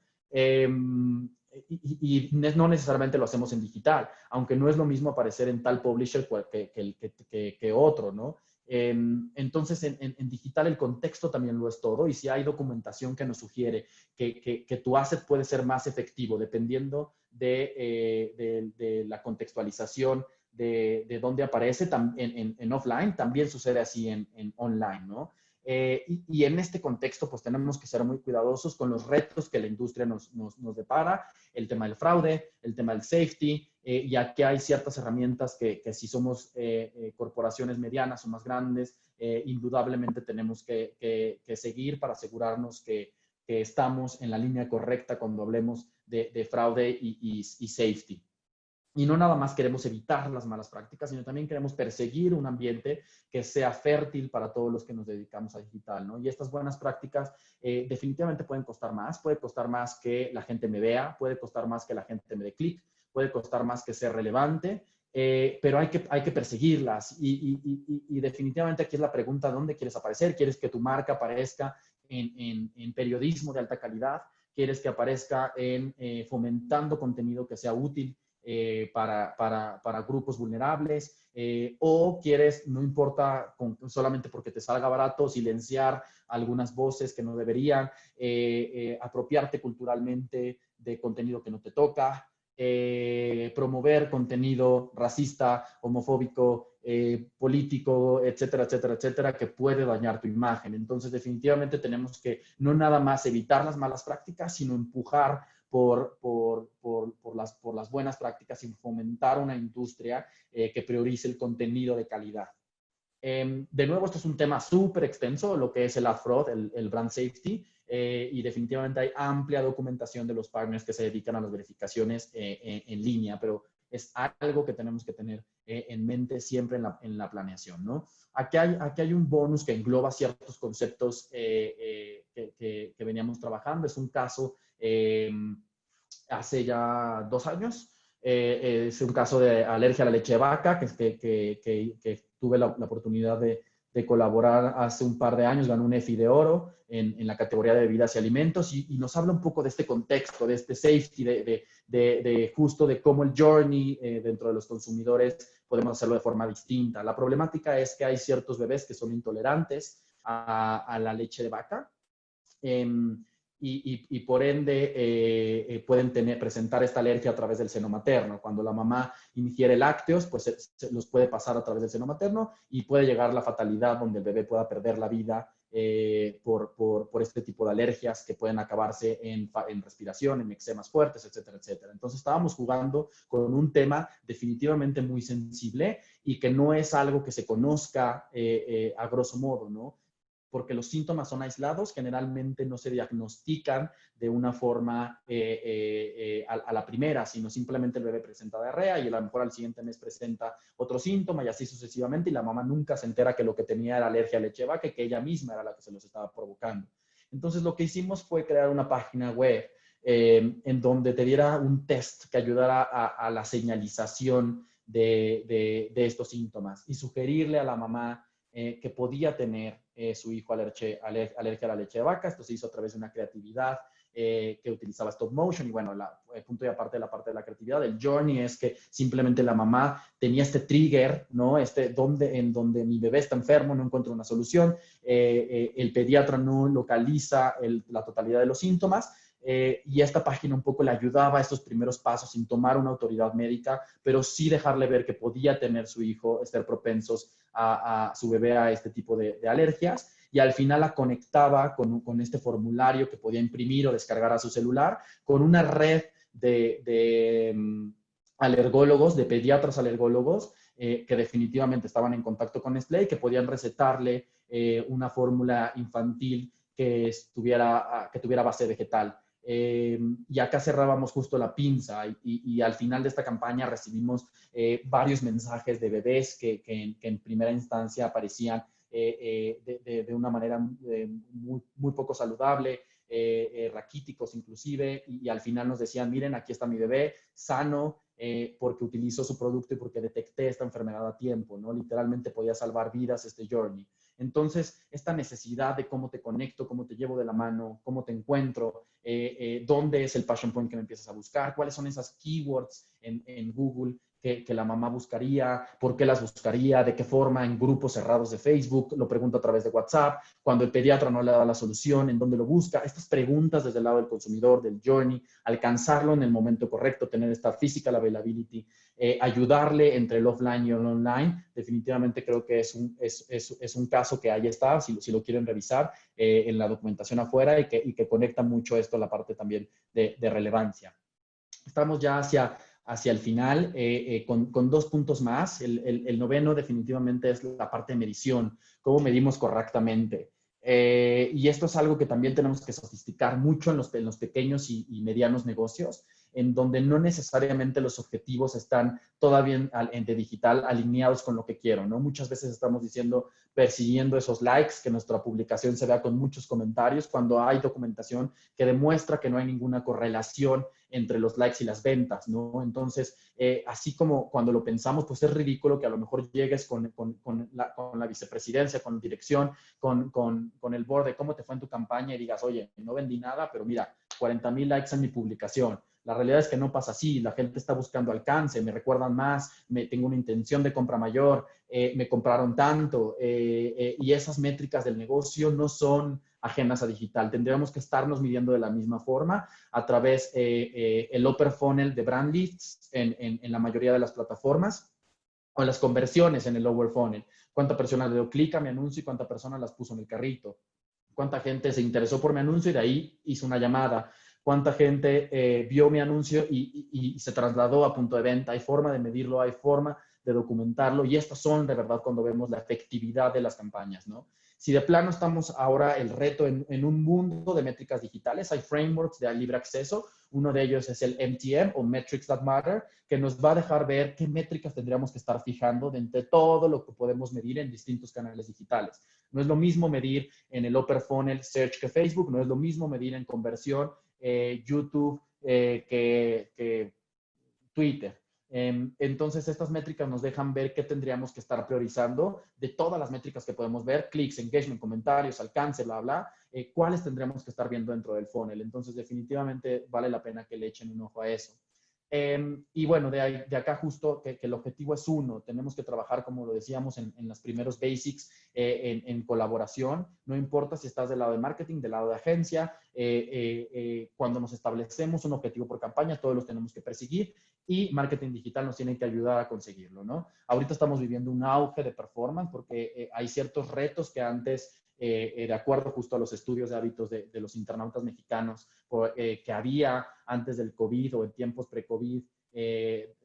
Y no necesariamente lo hacemos en digital, aunque no es lo mismo aparecer en tal publisher que otro, ¿no? Entonces, en digital el contexto también lo es todo, y si hay documentación que nos sugiere que tu asset puede ser más efectivo dependiendo de la contextualización de dónde aparece en offline, también sucede así en online, ¿no? Y en este contexto, pues tenemos que ser muy cuidadosos con los retos que la industria nos depara, el tema del fraude, el tema del safety, ya que hay ciertas herramientas que si somos corporaciones medianas o más grandes, indudablemente tenemos que seguir para asegurarnos que estamos en la línea correcta cuando hablemos de fraude y safety. Y no nada más queremos evitar las malas prácticas, sino también queremos perseguir un ambiente que sea fértil para todos los que nos dedicamos a digital, ¿no? Y estas buenas prácticas definitivamente pueden costar más. Puede costar más que la gente me vea, puede costar más que la gente me dé clic, puede costar más que sea relevante, pero hay que perseguirlas. Y definitivamente aquí es la pregunta, ¿dónde quieres aparecer? ¿Quieres que tu marca aparezca en periodismo de alta calidad? ¿Quieres que aparezca fomentando contenido que sea útil para grupos vulnerables? O quieres, no importa, solamente porque te salga barato, silenciar algunas voces que no deberían, apropiarte culturalmente de contenido que no te toca, promover contenido racista, homofóbico, político, etcétera, etcétera, etcétera, que puede dañar tu imagen. Entonces, definitivamente tenemos que no nada más evitar las malas prácticas, sino empujar por las buenas prácticas y fomentar una industria que priorice el contenido de calidad. De nuevo, esto es un tema súper extenso, lo que es el ad fraud, el brand safety, y definitivamente hay amplia documentación de los partners que se dedican a las verificaciones en línea, pero es algo que tenemos que tener en mente siempre en la planeación, ¿no? Aquí hay un bonus que engloba ciertos conceptos que veníamos trabajando. Es un caso hace ya 2 años. Es un caso de alergia a la leche de vaca que tuve la oportunidad de colaborar hace un par de años. Ganó un EFI de oro en la categoría de bebidas y alimentos y nos habla un poco de este contexto, de este safety, justo de cómo el journey dentro de los consumidores podemos hacerlo de forma distinta. La problemática es que hay ciertos bebés que son intolerantes a la leche de vaca. Y por ende pueden presentar esta alergia a través del seno materno. Cuando la mamá ingiere lácteos, pues los puede pasar a través del seno materno y puede llegar la fatalidad donde el bebé pueda perder la vida por este tipo de alergias que pueden acabarse en respiración, en eczemas fuertes, etcétera, etcétera. Entonces estábamos jugando con un tema definitivamente muy sensible y que no es algo que se conozca a grosso modo, ¿no? Porque los síntomas son aislados, generalmente no se diagnostican de una forma a la primera, sino simplemente el bebé presenta diarrea y a lo mejor al siguiente mes presenta otro síntoma y así sucesivamente, y la mamá nunca se entera que lo que tenía era alergia a leche de vaca y que ella misma era la que se los estaba provocando. Entonces lo que hicimos fue crear una página web en donde te diera un test que ayudara a la señalización de estos síntomas y sugerirle a la mamá que podía tener su hijo alergia a la leche de vaca. Esto se hizo a través de una creatividad que utilizaba stop motion y bueno, punto y aparte de la parte de la creatividad, el journey es que simplemente la mamá tenía este trigger, ¿no? En donde mi bebé está enfermo, no encuentro una solución, el pediatra no localiza la totalidad de los síntomas. Y esta página un poco le ayudaba a estos primeros pasos sin tomar una autoridad médica, pero sí dejarle ver que podía tener su hijo, estar propensos a su bebé a este tipo de alergias, y al final la conectaba con este formulario que podía imprimir o descargar a su celular, con una red de alergólogos, de pediatras alergólogos, que definitivamente estaban en contacto con Nestlé y que podían recetarle una fórmula infantil que tuviera base vegetal. Y acá cerrábamos justo la pinza y al final de esta campaña recibimos varios mensajes de bebés que en primera instancia aparecían de una manera muy poco saludable, raquíticos inclusive, y al final nos decían, miren, aquí está mi bebé sano porque utilizó su producto y porque detecté esta enfermedad a tiempo, ¿no? Literalmente podía salvar vidas este journey. Entonces, esta necesidad de cómo te conecto, cómo te llevo de la mano, cómo te encuentro, dónde es el passion point que me empiezas a buscar, cuáles son esas keywords en Google que la mamá buscaría, por qué las buscaría, de qué forma, en grupos cerrados de Facebook, lo pregunto a través de WhatsApp, cuando el pediatra no le da la solución, en dónde lo busca. Estas preguntas desde el lado del consumidor, del journey, alcanzarlo en el momento correcto, tener esta physical availability, ayudarle entre el offline y el online. Definitivamente creo que es un caso que ahí está, si lo quieren revisar, en la documentación afuera y que conecta mucho esto a la parte también de relevancia. Estamos ya hacia el final con 2 puntos más. El noveno definitivamente es la parte de medición, cómo medimos correctamente. Y esto es algo que también tenemos que sofisticar mucho en los pequeños y medianos negocios, en donde no necesariamente los objetivos están todavía de digital alineados con lo que quiero, ¿no? Muchas veces estamos persiguiendo esos likes, que nuestra publicación se vea con muchos comentarios, cuando hay documentación que demuestra que no hay ninguna correlación entre los likes y las ventas, ¿no? Entonces, así como cuando lo pensamos, pues es ridículo que a lo mejor llegues con la vicepresidencia, con dirección, con el board de cómo te fue en tu campaña y digas, oye, no vendí nada, pero mira, 40,000 likes en mi publicación. La realidad es que no pasa así, la gente está buscando alcance, me recuerdan más, tengo una intención de compra mayor, me compraron tanto, y esas métricas del negocio no son ajenas a digital. Tendríamos que estarnos midiendo de la misma forma a través el upper funnel de brand leads en la mayoría de las plataformas, o las conversiones en el lower funnel. ¿Cuánta persona le dio clic a mi anuncio y cuánta persona las puso en el carrito? ¿Cuánta gente se interesó por mi anuncio y de ahí hizo una llamada? ¿Cuánta gente vio mi anuncio y se trasladó a punto de venta? Hay forma de medirlo, hay forma de documentarlo, y estas son de verdad cuando vemos la efectividad de las campañas, ¿no? Si de plano estamos ahora el reto en un mundo de métricas digitales, hay frameworks de libre acceso. Uno de ellos es el MTM o Metrics That Matter, que nos va a dejar ver qué métricas tendríamos que estar fijando de entre todo lo que podemos medir en distintos canales digitales. No es lo mismo medir en el upper funnel search que Facebook, no es lo mismo medir en conversión YouTube que Twitter. Entonces, estas métricas nos dejan ver qué tendríamos que estar priorizando de todas las métricas que podemos ver, clics, engagement, comentarios, alcance, bla, bla, cuáles tendríamos que estar viendo dentro del funnel. Entonces, definitivamente vale la pena que le echen un ojo a eso. Y bueno, de acá justo que el objetivo es uno, tenemos que trabajar, como lo decíamos, en los primeros basics, en colaboración, no importa si estás del lado de marketing, del lado de agencia, cuando nos establecemos un objetivo por campaña, todos los tenemos que perseguir, y marketing digital nos tiene que ayudar a conseguirlo, ¿no? Ahorita estamos viviendo un auge de performance porque hay ciertos retos que antes, de acuerdo justo a los estudios de hábitos de los internautas mexicanos que había antes del COVID o en tiempos pre-COVID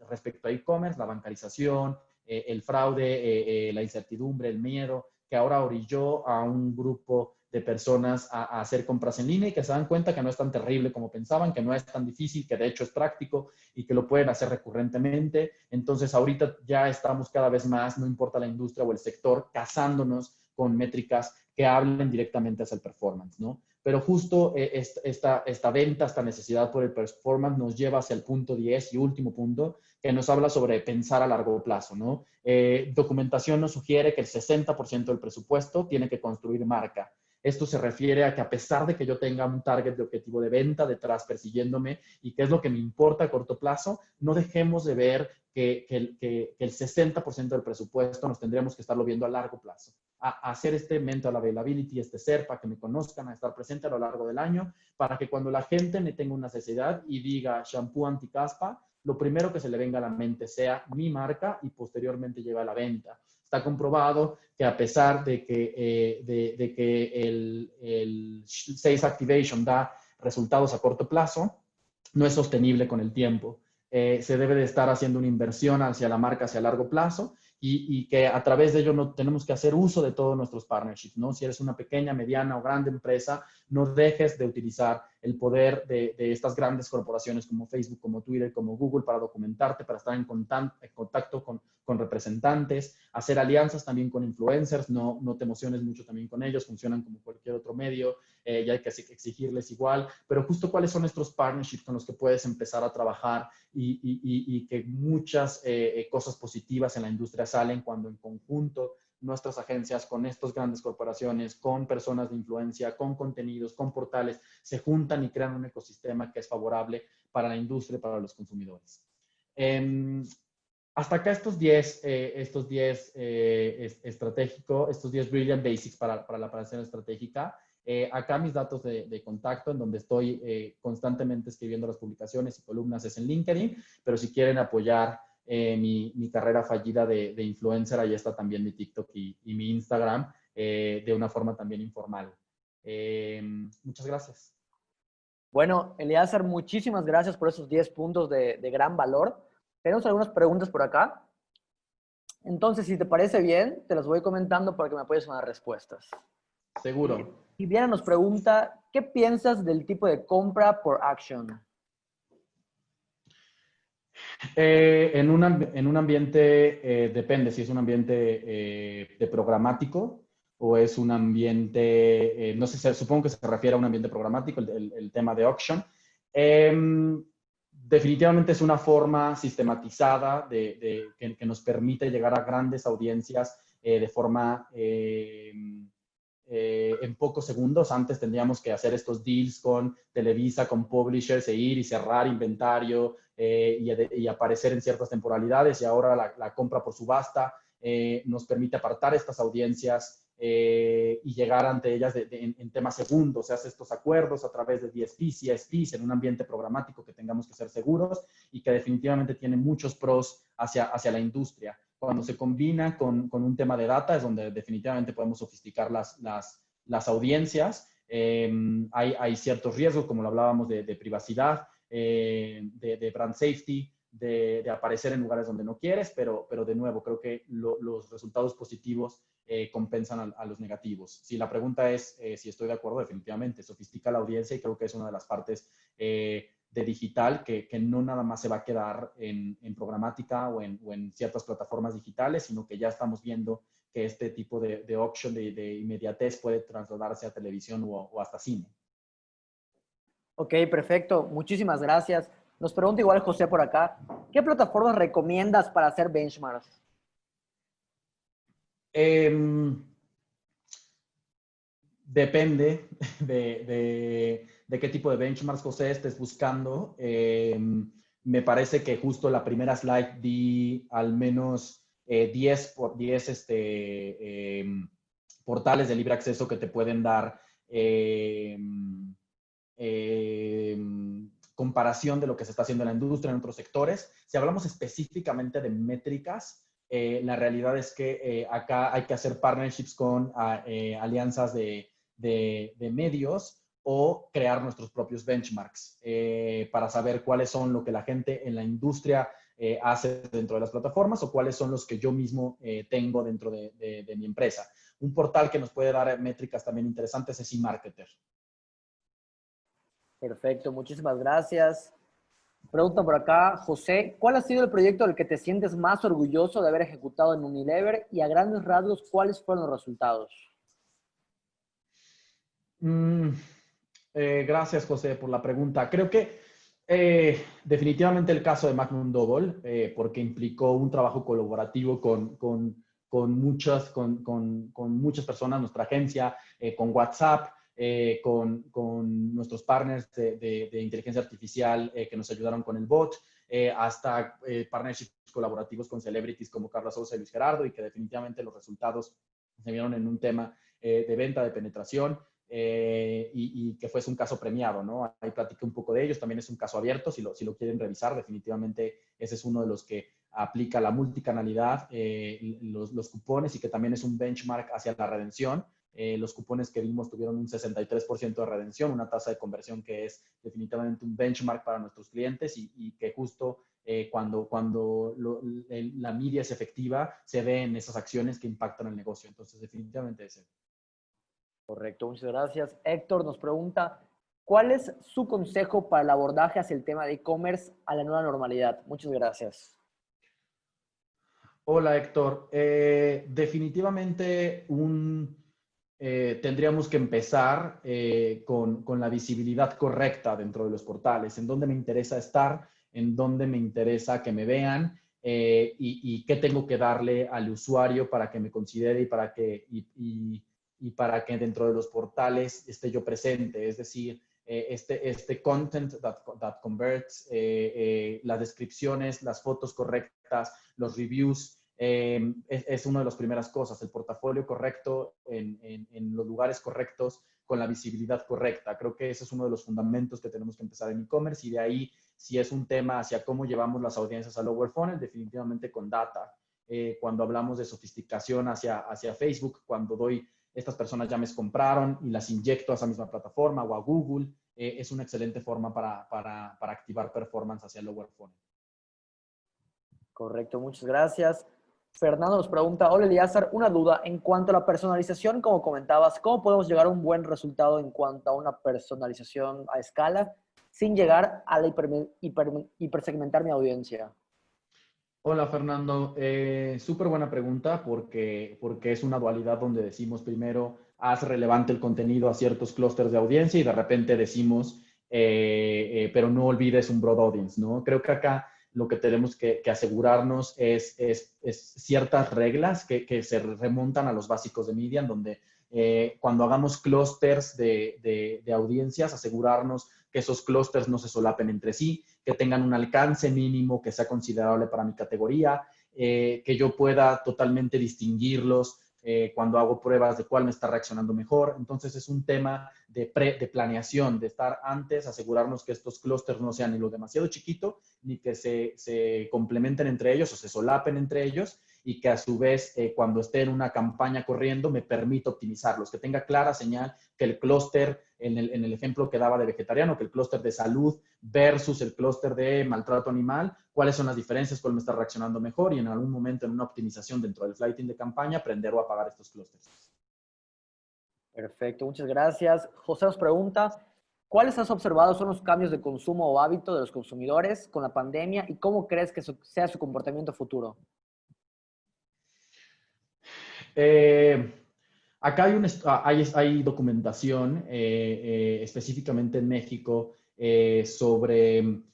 respecto a e-commerce, la bancarización, el fraude, la incertidumbre, el miedo, que ahora orilló a un grupo de personas a hacer compras en línea y que se dan cuenta que no es tan terrible como pensaban, que no es tan difícil, que de hecho es práctico y que lo pueden hacer recurrentemente. Entonces, ahorita ya estamos cada vez más, no importa la industria o el sector, casándonos con métricas que hablen directamente hacia el performance, ¿no? Pero justo esta venta, esta necesidad por el performance nos lleva hacia el punto 10 y último punto, que nos habla sobre pensar a largo plazo, ¿no? Documentación nos sugiere que el 60% del presupuesto tiene que construir marca. Esto se refiere a que a pesar de que yo tenga un target de objetivo de venta detrás persiguiéndome y qué es lo que me importa a corto plazo, no dejemos de ver que el 60% del presupuesto nos tendríamos que estarlo viendo a largo plazo. A hacer este mental availability, este ser, para que me conozcan, a estar presente a lo largo del año, para que cuando la gente me tenga una necesidad y diga shampoo anticaspa, lo primero que se le venga a la mente sea mi marca y posteriormente lleve a la venta. Está comprobado que a pesar de que el Sales Activation da resultados a corto plazo, no es sostenible con el tiempo. Se debe de estar haciendo una inversión hacia la marca hacia largo plazo y que a través de ello no tenemos que hacer uso de todos nuestros partnerships, ¿no? Si eres una pequeña, mediana o grande empresa, no dejes de utilizar el poder de estas grandes corporaciones como Facebook, como Twitter, como Google para documentarte, para estar en contacto con representantes, hacer alianzas también con influencers, no te emociones mucho también con ellos, funcionan como cualquier otro medio, y hay que exigirles igual, pero justo cuáles son nuestros partnerships con los que puedes empezar a trabajar y que muchas cosas positivas en la industria salen cuando en conjunto nuestras agencias con estas grandes corporaciones, con personas de influencia, con contenidos, con portales, se juntan y crean un ecosistema que es favorable para la industria y para los consumidores. Hasta acá estos 10 estratégicos, estos 10 Brilliant Basics para la planeación estratégica. Acá mis datos de contacto, en donde estoy constantemente escribiendo las publicaciones y columnas, es en LinkedIn, pero si quieren apoyar mi carrera fallida de influencer, ahí está también mi TikTok y mi Instagram, de una forma también informal. Muchas gracias. Bueno, Eleazar, muchísimas gracias por esos 10 puntos de gran valor. Tenemos algunas preguntas por acá. Entonces, si te parece bien, te las voy comentando para que me apoyes con las respuestas. Seguro. Y Viviana nos pregunta, ¿qué piensas del tipo de compra por action? En un ambiente, depende si es un ambiente de programático o es un ambiente, no sé, supongo que se refiere a un ambiente programático, el tema de auction. Definitivamente es una forma sistematizada que nos permite llegar a grandes audiencias de forma en pocos segundos. Antes tendríamos que hacer estos deals con Televisa, con publishers, e ir y cerrar inventario y aparecer en ciertas temporalidades, y ahora la compra por subasta nos permite apartar estas audiencias y llegar ante ellas en temas segundos. Se hacen estos acuerdos a través de DSPs, CSPs, en un ambiente programático que tengamos que ser seguros y que definitivamente tiene muchos pros hacia la industria. Cuando se combina con un tema de data es donde definitivamente podemos sofisticar las audiencias. Hay ciertos riesgos, como lo hablábamos, de privacidad, de brand safety, de aparecer en lugares donde no quieres, pero de nuevo, creo que los resultados positivos compensan a los negativos. Si la pregunta es si estoy de acuerdo, definitivamente, sofistica la audiencia y creo que es una de las partes de digital que no nada más se va a quedar en programática o en ciertas plataformas digitales, sino que ya estamos viendo que este tipo de auction, de inmediatez puede trasladarse a televisión o hasta cine. Ok, perfecto. Muchísimas gracias. Nos pregunta igual José por acá, ¿qué plataformas recomiendas para hacer benchmarks? Depende de qué tipo de benchmarks, José, estés buscando. Me parece que justo la primera slide di al menos 10 por 10 portales de libre acceso que te pueden dar comparación de lo que se está haciendo en la industria en otros sectores. Si hablamos específicamente de métricas, la realidad es que acá hay que hacer partnerships con alianzas de medios o crear nuestros propios benchmarks para saber cuáles son lo que la gente en la industria hace dentro de las plataformas o cuáles son los que yo mismo tengo dentro de mi empresa. Un portal que nos puede dar métricas también interesantes es eMarketer. Perfecto, muchísimas gracias. Pregunta por acá, José, ¿cuál ha sido el proyecto del que te sientes más orgulloso de haber ejecutado en Unilever y a grandes rasgos, cuáles fueron los resultados? Gracias, José, por la pregunta. Creo que definitivamente el caso de Magnum Double, porque implicó un trabajo colaborativo con muchas personas, nuestra agencia, con WhatsApp, con nuestros partners de inteligencia artificial que nos ayudaron con el bot, hasta partnerships colaborativos con celebrities como Carla Sousa y Luis Gerardo, y que definitivamente los resultados se vieron en un tema de venta, de penetración. Y que fuese un caso premiado, ¿no? Ahí platiqué un poco de ellos, también es un caso abierto, si lo quieren revisar, definitivamente ese es uno de los que aplica la multicanalidad, los cupones y que también es un benchmark hacia la redención. Los cupones que vimos tuvieron un 63% de redención, una tasa de conversión que es definitivamente un benchmark para nuestros clientes y que justo cuando la media es efectiva, se ve en esas acciones que impactan el negocio. Entonces, definitivamente ese. Correcto, muchas gracias. Héctor nos pregunta, ¿cuál es su consejo para el abordaje hacia el tema de e-commerce a la nueva normalidad? Muchas gracias. Hola, Héctor. Definitivamente tendríamos que empezar con la visibilidad correcta dentro de los portales, en dónde me interesa estar, en dónde me interesa que me vean y qué tengo que darle al usuario para que me considere y para que dentro de los portales esté yo presente. Es decir, este content that converts, las descripciones, las fotos correctas, los reviews, es una de las primeras cosas, el portafolio correcto en los lugares correctos, con la visibilidad correcta. Creo que ese es uno de los fundamentos que tenemos que empezar en e-commerce y de ahí, si es un tema hacia cómo llevamos las audiencias a lower funnel, definitivamente con data. Cuando hablamos de sofisticación hacia Facebook, cuando doy estas personas ya me compraron y las inyecto a esa misma plataforma o a Google, es una excelente forma para activar performance hacia el lower funnel. Correcto, muchas gracias. Fernando nos pregunta, hola Eliazar, una duda en cuanto a la personalización, como comentabas, ¿cómo podemos llegar a un buen resultado en cuanto a una personalización a escala sin llegar a la hipersegmentar mi audiencia? Hola Fernando, súper buena pregunta porque es una dualidad donde decimos primero haz relevante el contenido a ciertos clústeres de audiencia y de repente decimos, pero no olvides un broad audience, ¿no? Creo que acá lo que tenemos que asegurarnos es ciertas reglas que se remontan a los básicos de media, en donde cuando hagamos clústeres de audiencias, asegurarnos que esos clústeres no se solapen entre sí, que tengan un alcance mínimo que sea considerable para mi categoría, que yo pueda totalmente distinguirlos cuando hago pruebas de cuál me está reaccionando mejor. Entonces es un tema de planeación, de estar antes, asegurarnos que estos clústeres no sean ni lo demasiado chiquito, ni que se complementen entre ellos o se solapen entre ellos. y que a su vez, cuando esté en una campaña corriendo, me permita optimizarlos, que tenga clara señal que el clúster, en el ejemplo que daba de vegetariano, que el clúster de salud versus el clúster de maltrato animal, cuáles son las diferencias, cuál me está reaccionando mejor y en algún momento en una optimización dentro del flighting de campaña, aprender o apagar estos clústeres. Perfecto, muchas gracias. José nos pregunta, ¿cuáles has observado son los cambios de consumo o hábito de los consumidores con la pandemia y cómo crees que sea su comportamiento futuro? Acá hay documentación específicamente en México sobre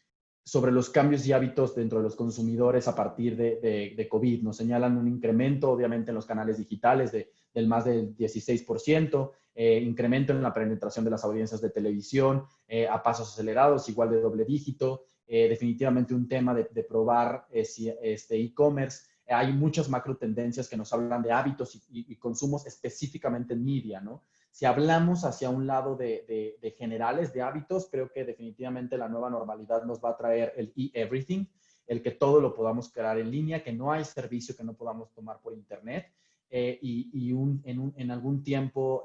los cambios y hábitos dentro de los consumidores a partir de COVID. Nos señalan un incremento, obviamente, en los canales digitales del más del 16%, incremento en la penetración de las audiencias de televisión a pasos acelerados, igual de doble dígito. Definitivamente un tema de probar e-commerce. Hay muchas macro tendencias que nos hablan de hábitos y consumos específicamente en media, ¿no? Si hablamos hacia un lado de generales, de hábitos, creo que definitivamente la nueva normalidad nos va a traer el e-everything, el que todo lo podamos crear en línea, que no hay servicio que no podamos tomar por internet, en algún tiempo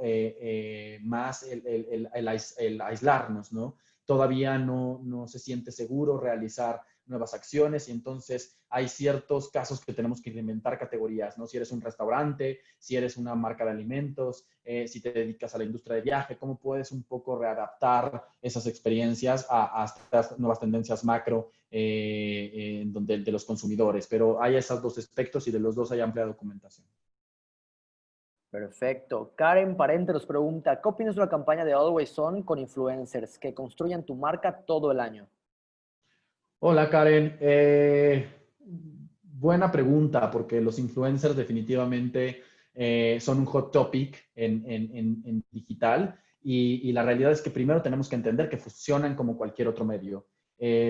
más el aislarnos, ¿no? Todavía no se siente seguro realizar nuevas acciones y entonces hay ciertos casos que tenemos que inventar categorías, ¿no? Si eres un restaurante, si eres una marca de alimentos, si te dedicas a la industria de viaje, ¿cómo puedes un poco readaptar esas experiencias a estas nuevas tendencias macro de los consumidores? Pero hay esos dos aspectos y de los dos hay amplia documentación. Perfecto. Karen Parente nos pregunta, ¿qué opinas de una campaña de Always On con influencers que construyan tu marca todo el año? Hola Karen, buena pregunta porque los influencers definitivamente son un hot topic en digital y la realidad es que primero tenemos que entender que funcionan como cualquier otro medio.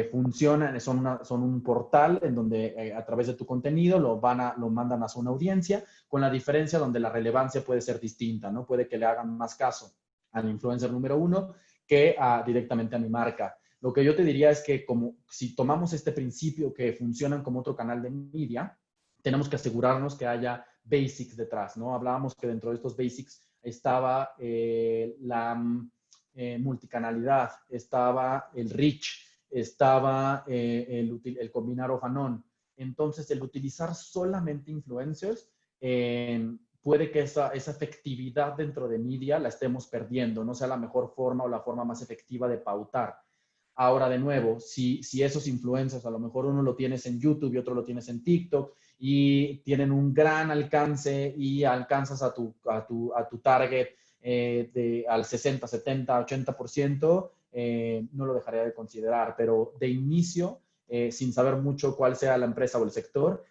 Funcionan, son un portal en donde a través de tu contenido lo mandan a una audiencia, con la diferencia donde la relevancia puede ser distinta, ¿no? Puede que le hagan más caso al influencer número uno que directamente a mi marca. Lo que yo te diría es que como si tomamos este principio que funcionan como otro canal de media, tenemos que asegurarnos que haya basics detrás, ¿no? Hablábamos que dentro de estos basics estaba la multicanalidad, estaba el reach, estaba el combinar off and on. Entonces, el utilizar solamente influencers puede que esa efectividad dentro de media la estemos perdiendo, no sea la mejor forma o la forma más efectiva de pautar. Ahora, de nuevo, si esos influencers, a lo mejor uno lo tienes en YouTube y otro lo tienes en TikTok y tienen un gran alcance y alcanzas a tu target al 60, 70, 80%, no lo dejaría de considerar. Pero de inicio, sin saber mucho cuál sea la empresa o el sector,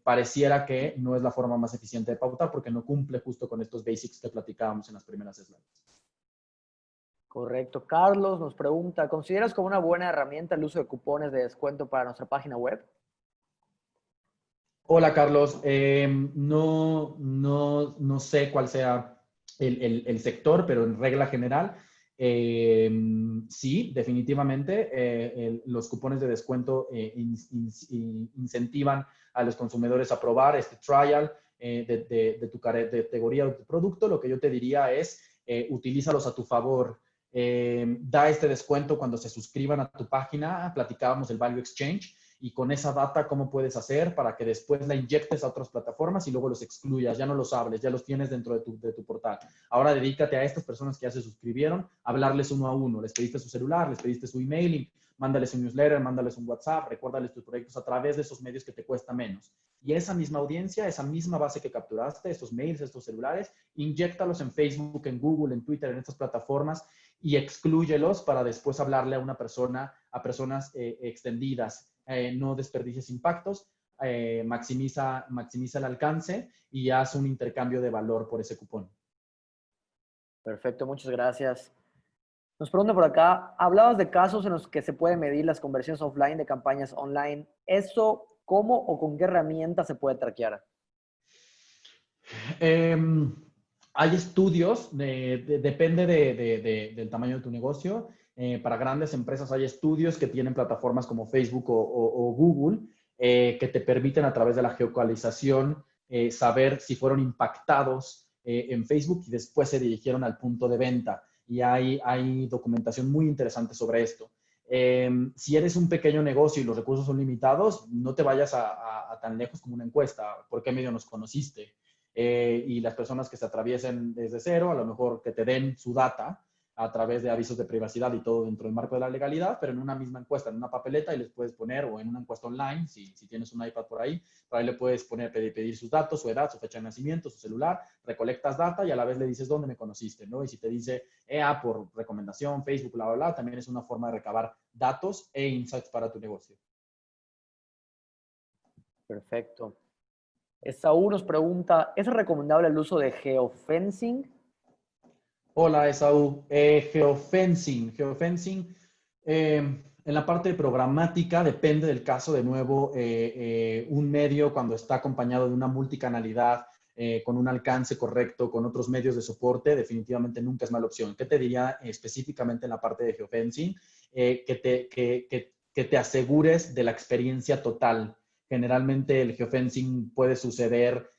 pareciera que no es la forma más eficiente de pautar porque no cumple justo con estos basics que platicábamos en las primeras slides. Correcto. Carlos nos pregunta, ¿consideras como una buena herramienta el uso de cupones de descuento para nuestra página web? Hola, Carlos. No sé cuál sea el sector, pero en regla general, sí, definitivamente, los cupones de descuento incentivan a los consumidores a probar este trial de tu categoría o tu producto. Lo que yo te diría es, utilízalos a tu favor. Da este descuento cuando se suscriban a tu página. Platicábamos del Value Exchange. Y con esa data, ¿cómo puedes hacer para que después la inyectes a otras plataformas y luego los excluyas? Ya no los hables, ya los tienes dentro de tu portal. Ahora dedícate a estas personas que ya se suscribieron, a hablarles uno a uno. Les pediste su celular, les pediste su emailing, mándales un newsletter, mándales un WhatsApp, recuérdales tus proyectos a través de esos medios que te cuesta menos. Y esa misma audiencia, esa misma base que capturaste, estos mails, estos celulares, inyéctalos en Facebook, en Google, en Twitter, en estas plataformas y exclúyelos para después hablarle a una persona, a personas extendidas. No desperdicies impactos, maximiza el alcance y haz un intercambio de valor por ese cupón. Perfecto, muchas gracias. Nos pregunta por acá, hablabas de casos en los que se puede medir las conversiones offline de campañas online. ¿Eso cómo o con qué herramienta se puede traquear? Hay estudios, depende del tamaño de tu negocio. Para grandes empresas hay estudios que tienen plataformas como Facebook o Google, que te permiten a través de la geocalización saber si fueron impactados en Facebook y después se dirigieron al punto de venta. Y hay documentación muy interesante sobre esto. Si eres un pequeño negocio y los recursos son limitados, no te vayas a tan lejos como una encuesta. ¿Por qué medio nos conociste? Y las personas que se atraviesen desde cero, a lo mejor que te den su data a través de avisos de privacidad y todo dentro del marco de la legalidad, pero en una misma encuesta, en una papeleta, y les puedes poner, o en una encuesta online, si tienes un iPad por ahí le puedes poner, pedir sus datos, su edad, su fecha de nacimiento, su celular, recolectas data y a la vez le dices dónde me conociste, ¿no? Y si te dice por recomendación, Facebook, bla, bla, bla, también es una forma de recabar datos e insights para tu negocio. Perfecto. Esaú nos pregunta, ¿es recomendable el uso de geofencing? Hola, Esaú. Geofencing. Geofencing, en la parte programática depende del caso. De nuevo, un medio cuando está acompañado de una multicanalidad, con un alcance correcto, con otros medios de soporte, definitivamente nunca es mala opción. ¿Qué te diría específicamente en la parte de geofencing? Que te asegures de la experiencia total. Generalmente el geofencing puede suceder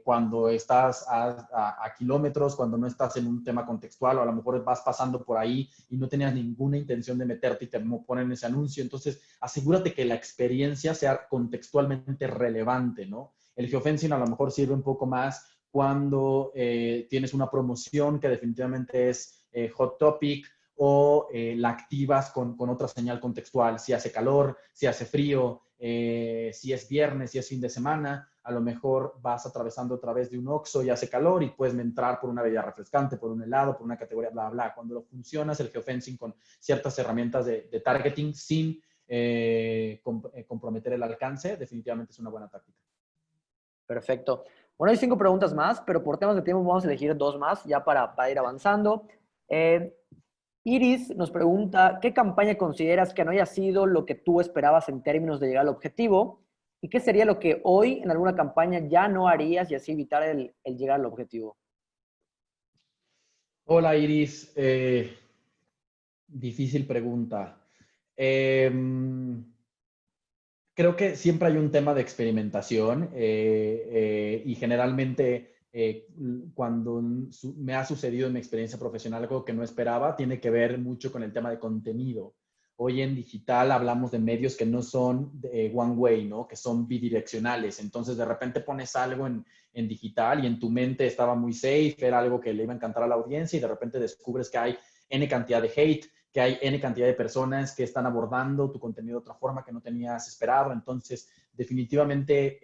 cuando estás a kilómetros, cuando no estás en un tema contextual, o a lo mejor vas pasando por ahí y no tenías ninguna intención de meterte y te ponen ese anuncio. Entonces, asegúrate que la experiencia sea contextualmente relevante, ¿no? El geofencing a lo mejor sirve un poco más cuando tienes una promoción que definitivamente es hot topic, o la activas con otra señal contextual, si hace calor, si hace frío, si es viernes, si es fin de semana. A lo mejor vas atravesando a través de un Oxxo y hace calor y puedes entrar por una bebida refrescante, por un helado, por una categoría, bla, bla. Cuando lo funcionas el geofencing con ciertas herramientas de targeting sin comprometer el alcance, definitivamente es una buena táctica. Perfecto. Bueno, hay 5 preguntas más, pero por temas de tiempo vamos a elegir 2 más ya para ir avanzando. Iris nos pregunta, ¿qué campaña consideras que no haya sido lo que tú esperabas en términos de llegar al objetivo? ¿Y qué sería lo que hoy en alguna campaña ya no harías y así evitar el llegar al objetivo? Hola Iris, difícil pregunta. Eh, Creo que siempre hay un tema de experimentación y generalmente cuando me ha sucedido en mi experiencia profesional algo que no esperaba, tiene que ver mucho con el tema de contenido. Hoy en digital hablamos de medios que no son one way, ¿no? Que son bidireccionales. Entonces de repente pones algo en digital y en tu mente estaba muy safe, era algo que le iba a encantar a la audiencia y de repente descubres que hay N cantidad de hate, que hay N cantidad de personas que están abordando tu contenido de otra forma que no tenías esperado. Entonces, definitivamente,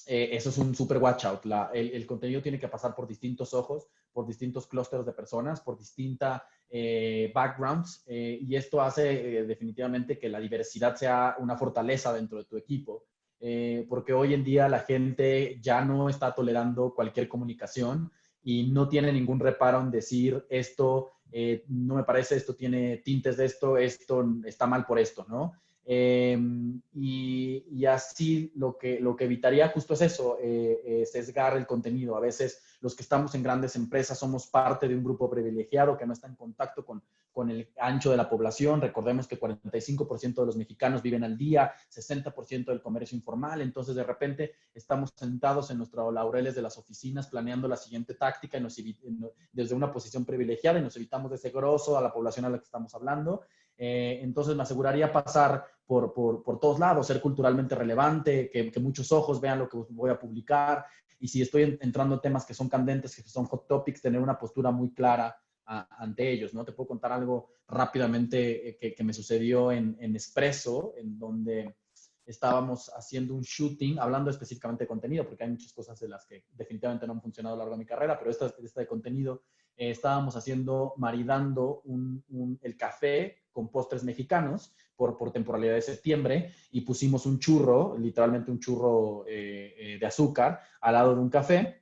eso es un super watch out. El contenido tiene que pasar por distintos ojos, por distintos clústeres de personas, por distintas backgrounds, y esto hace definitivamente que la diversidad sea una fortaleza dentro de tu equipo. Porque hoy en día la gente ya no está tolerando cualquier comunicación y no tiene ningún reparo en decir esto no me parece, esto tiene tintes de esto está mal por esto, ¿no? Y así lo que evitaría justo es eso, sesgar el contenido. A veces los que estamos en grandes empresas somos parte de un grupo privilegiado que no está en contacto con el ancho de la población. Recordemos que 45% de los mexicanos viven al día, 60% del comercio informal. Entonces, de repente, estamos sentados en nuestros laureles de las oficinas planeando la siguiente táctica desde una posición privilegiada y nos evitamos de ese grosso a la población a la que estamos hablando. Entonces, me aseguraría pasar por todos lados, ser culturalmente relevante, que muchos ojos vean lo que voy a publicar. Y si estoy entrando en temas que son candentes, que son hot topics, tener una postura muy clara ante ellos, ¿no? Te puedo contar algo rápidamente que me sucedió en Expresso, en donde estábamos haciendo un shooting, hablando específicamente de contenido, porque hay muchas cosas de las que definitivamente no han funcionado a lo largo de mi carrera, pero esta de contenido, estábamos maridando el café con postres mexicanos por temporalidad de septiembre y pusimos un churro, literalmente un churro de azúcar, al lado de un café.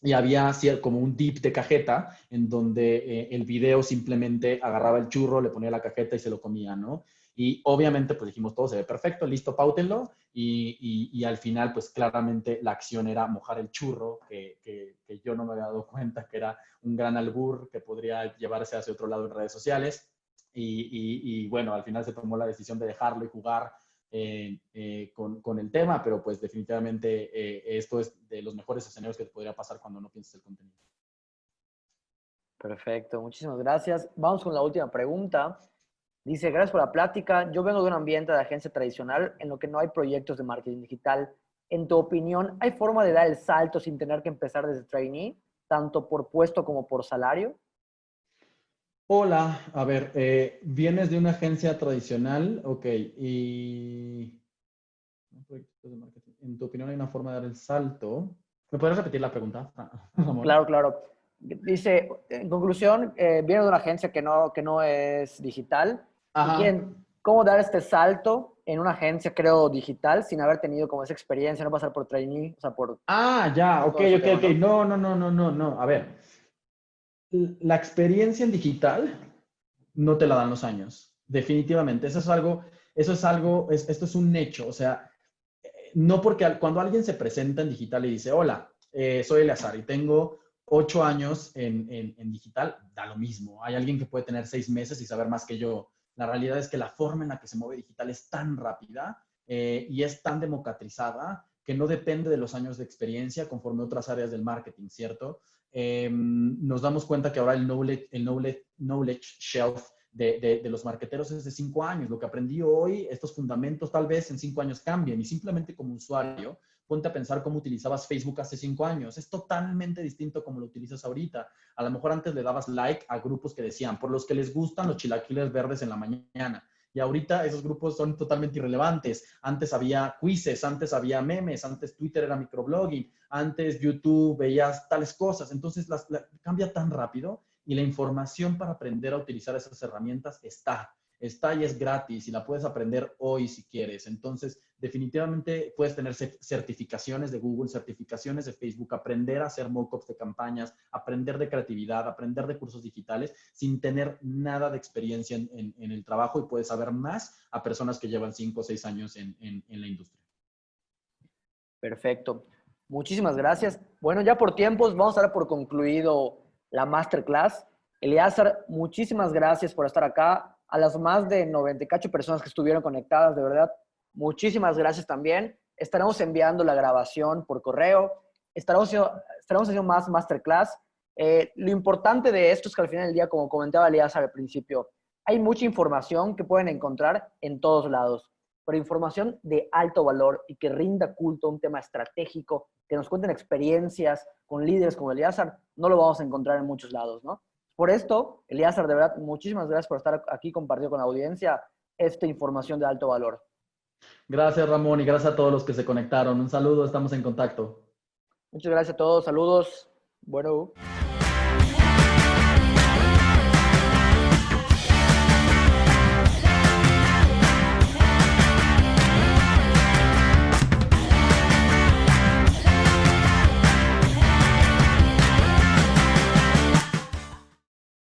Y había como un dip de cajeta en donde el video simplemente agarraba el churro, le ponía la cajeta y se lo comía, ¿no? Y obviamente, pues dijimos, todo se ve perfecto, listo, páutenlo. Y al final, pues claramente la acción era mojar el churro, que yo no me había dado cuenta que era un gran albur que podría llevarse hacia otro lado en redes sociales. Y bueno, al final se tomó la decisión de dejarlo y jugar con el tema, pero pues definitivamente esto es de los mejores escenarios que te podría pasar cuando no piensas el contenido. Perfecto, muchísimas gracias. Vamos con la última pregunta. Dice, gracias por la plática. Yo vengo de un ambiente de agencia tradicional en lo que no hay proyectos de marketing digital. En tu opinión, ¿hay forma de dar el salto sin tener que empezar desde trainee, tanto por puesto como por salario? Hola, a ver, vienes de una agencia tradicional, ok, y proyectos de marketing. En tu opinión, ¿hay una forma de dar el salto? ¿Me puedes repetir la pregunta, Ramón? Claro, claro. Dice, en conclusión, viene de una agencia que no es digital y Ajá. quieren cómo dar este salto en una agencia, creo, digital, sin haber tenido como esa experiencia, no pasar por trainee, o sea, Ah, ya, por ok, todo ese ok, tema, ok. ¿no? No, no, no, no, no, no. A ver, la experiencia en digital no te la dan los años. Definitivamente. Esto es un hecho. O sea, no porque cuando alguien se presenta en digital y dice, hola, soy Eleazar y tengo 8 años en digital, da lo mismo. Hay alguien que puede tener 6 meses y saber más que yo. La realidad es que la forma en la que se mueve digital es tan rápida y es tan democratizada que no depende de los años de experiencia conforme otras áreas del marketing, ¿cierto? Nos damos cuenta que ahora el knowledge shelf de los marqueteros es de 5 años. Lo que aprendí hoy, estos fundamentos tal vez en 5 años cambien y simplemente como usuario, ponte a pensar cómo utilizabas Facebook hace 5 años. Es totalmente distinto como lo utilizas ahorita. A lo mejor antes le dabas like a grupos que decían, por los que les gustan los chilaquiles verdes en la mañana. Y ahorita esos grupos son totalmente irrelevantes. Antes había quizzes, antes había memes, antes Twitter era microblogging, antes YouTube veías tales cosas. Entonces cambia tan rápido y la información para aprender a utilizar esas herramientas está y es gratis y la puedes aprender hoy si quieres. Entonces, definitivamente puedes tener certificaciones de Google, certificaciones de Facebook, aprender a hacer mockups de campañas, aprender de creatividad, aprender de cursos digitales sin tener nada de experiencia en el trabajo y puedes saber más a personas que llevan 5 o 6 años en la industria. Perfecto. Muchísimas gracias. Bueno, ya por tiempos, vamos a dar por concluido la masterclass. Eleazar, muchísimas gracias por estar acá. A las más de 98 personas que estuvieron conectadas, de verdad, muchísimas gracias también. Estaremos enviando la grabación por correo. Estaremos haciendo más masterclass. Lo importante de esto es que al final del día, como comentaba Eleazar al principio, hay mucha información que pueden encontrar en todos lados, pero información de alto valor y que rinda culto a un tema estratégico, que nos cuenten experiencias con líderes como Eleazar, no lo vamos a encontrar en muchos lados, ¿no? Por esto, Eleazar, de verdad, muchísimas gracias por estar aquí compartiendo con la audiencia esta información de alto valor. Gracias, Ramón, y gracias a todos los que se conectaron. Un saludo, estamos en contacto. Muchas gracias a todos, saludos. Bueno.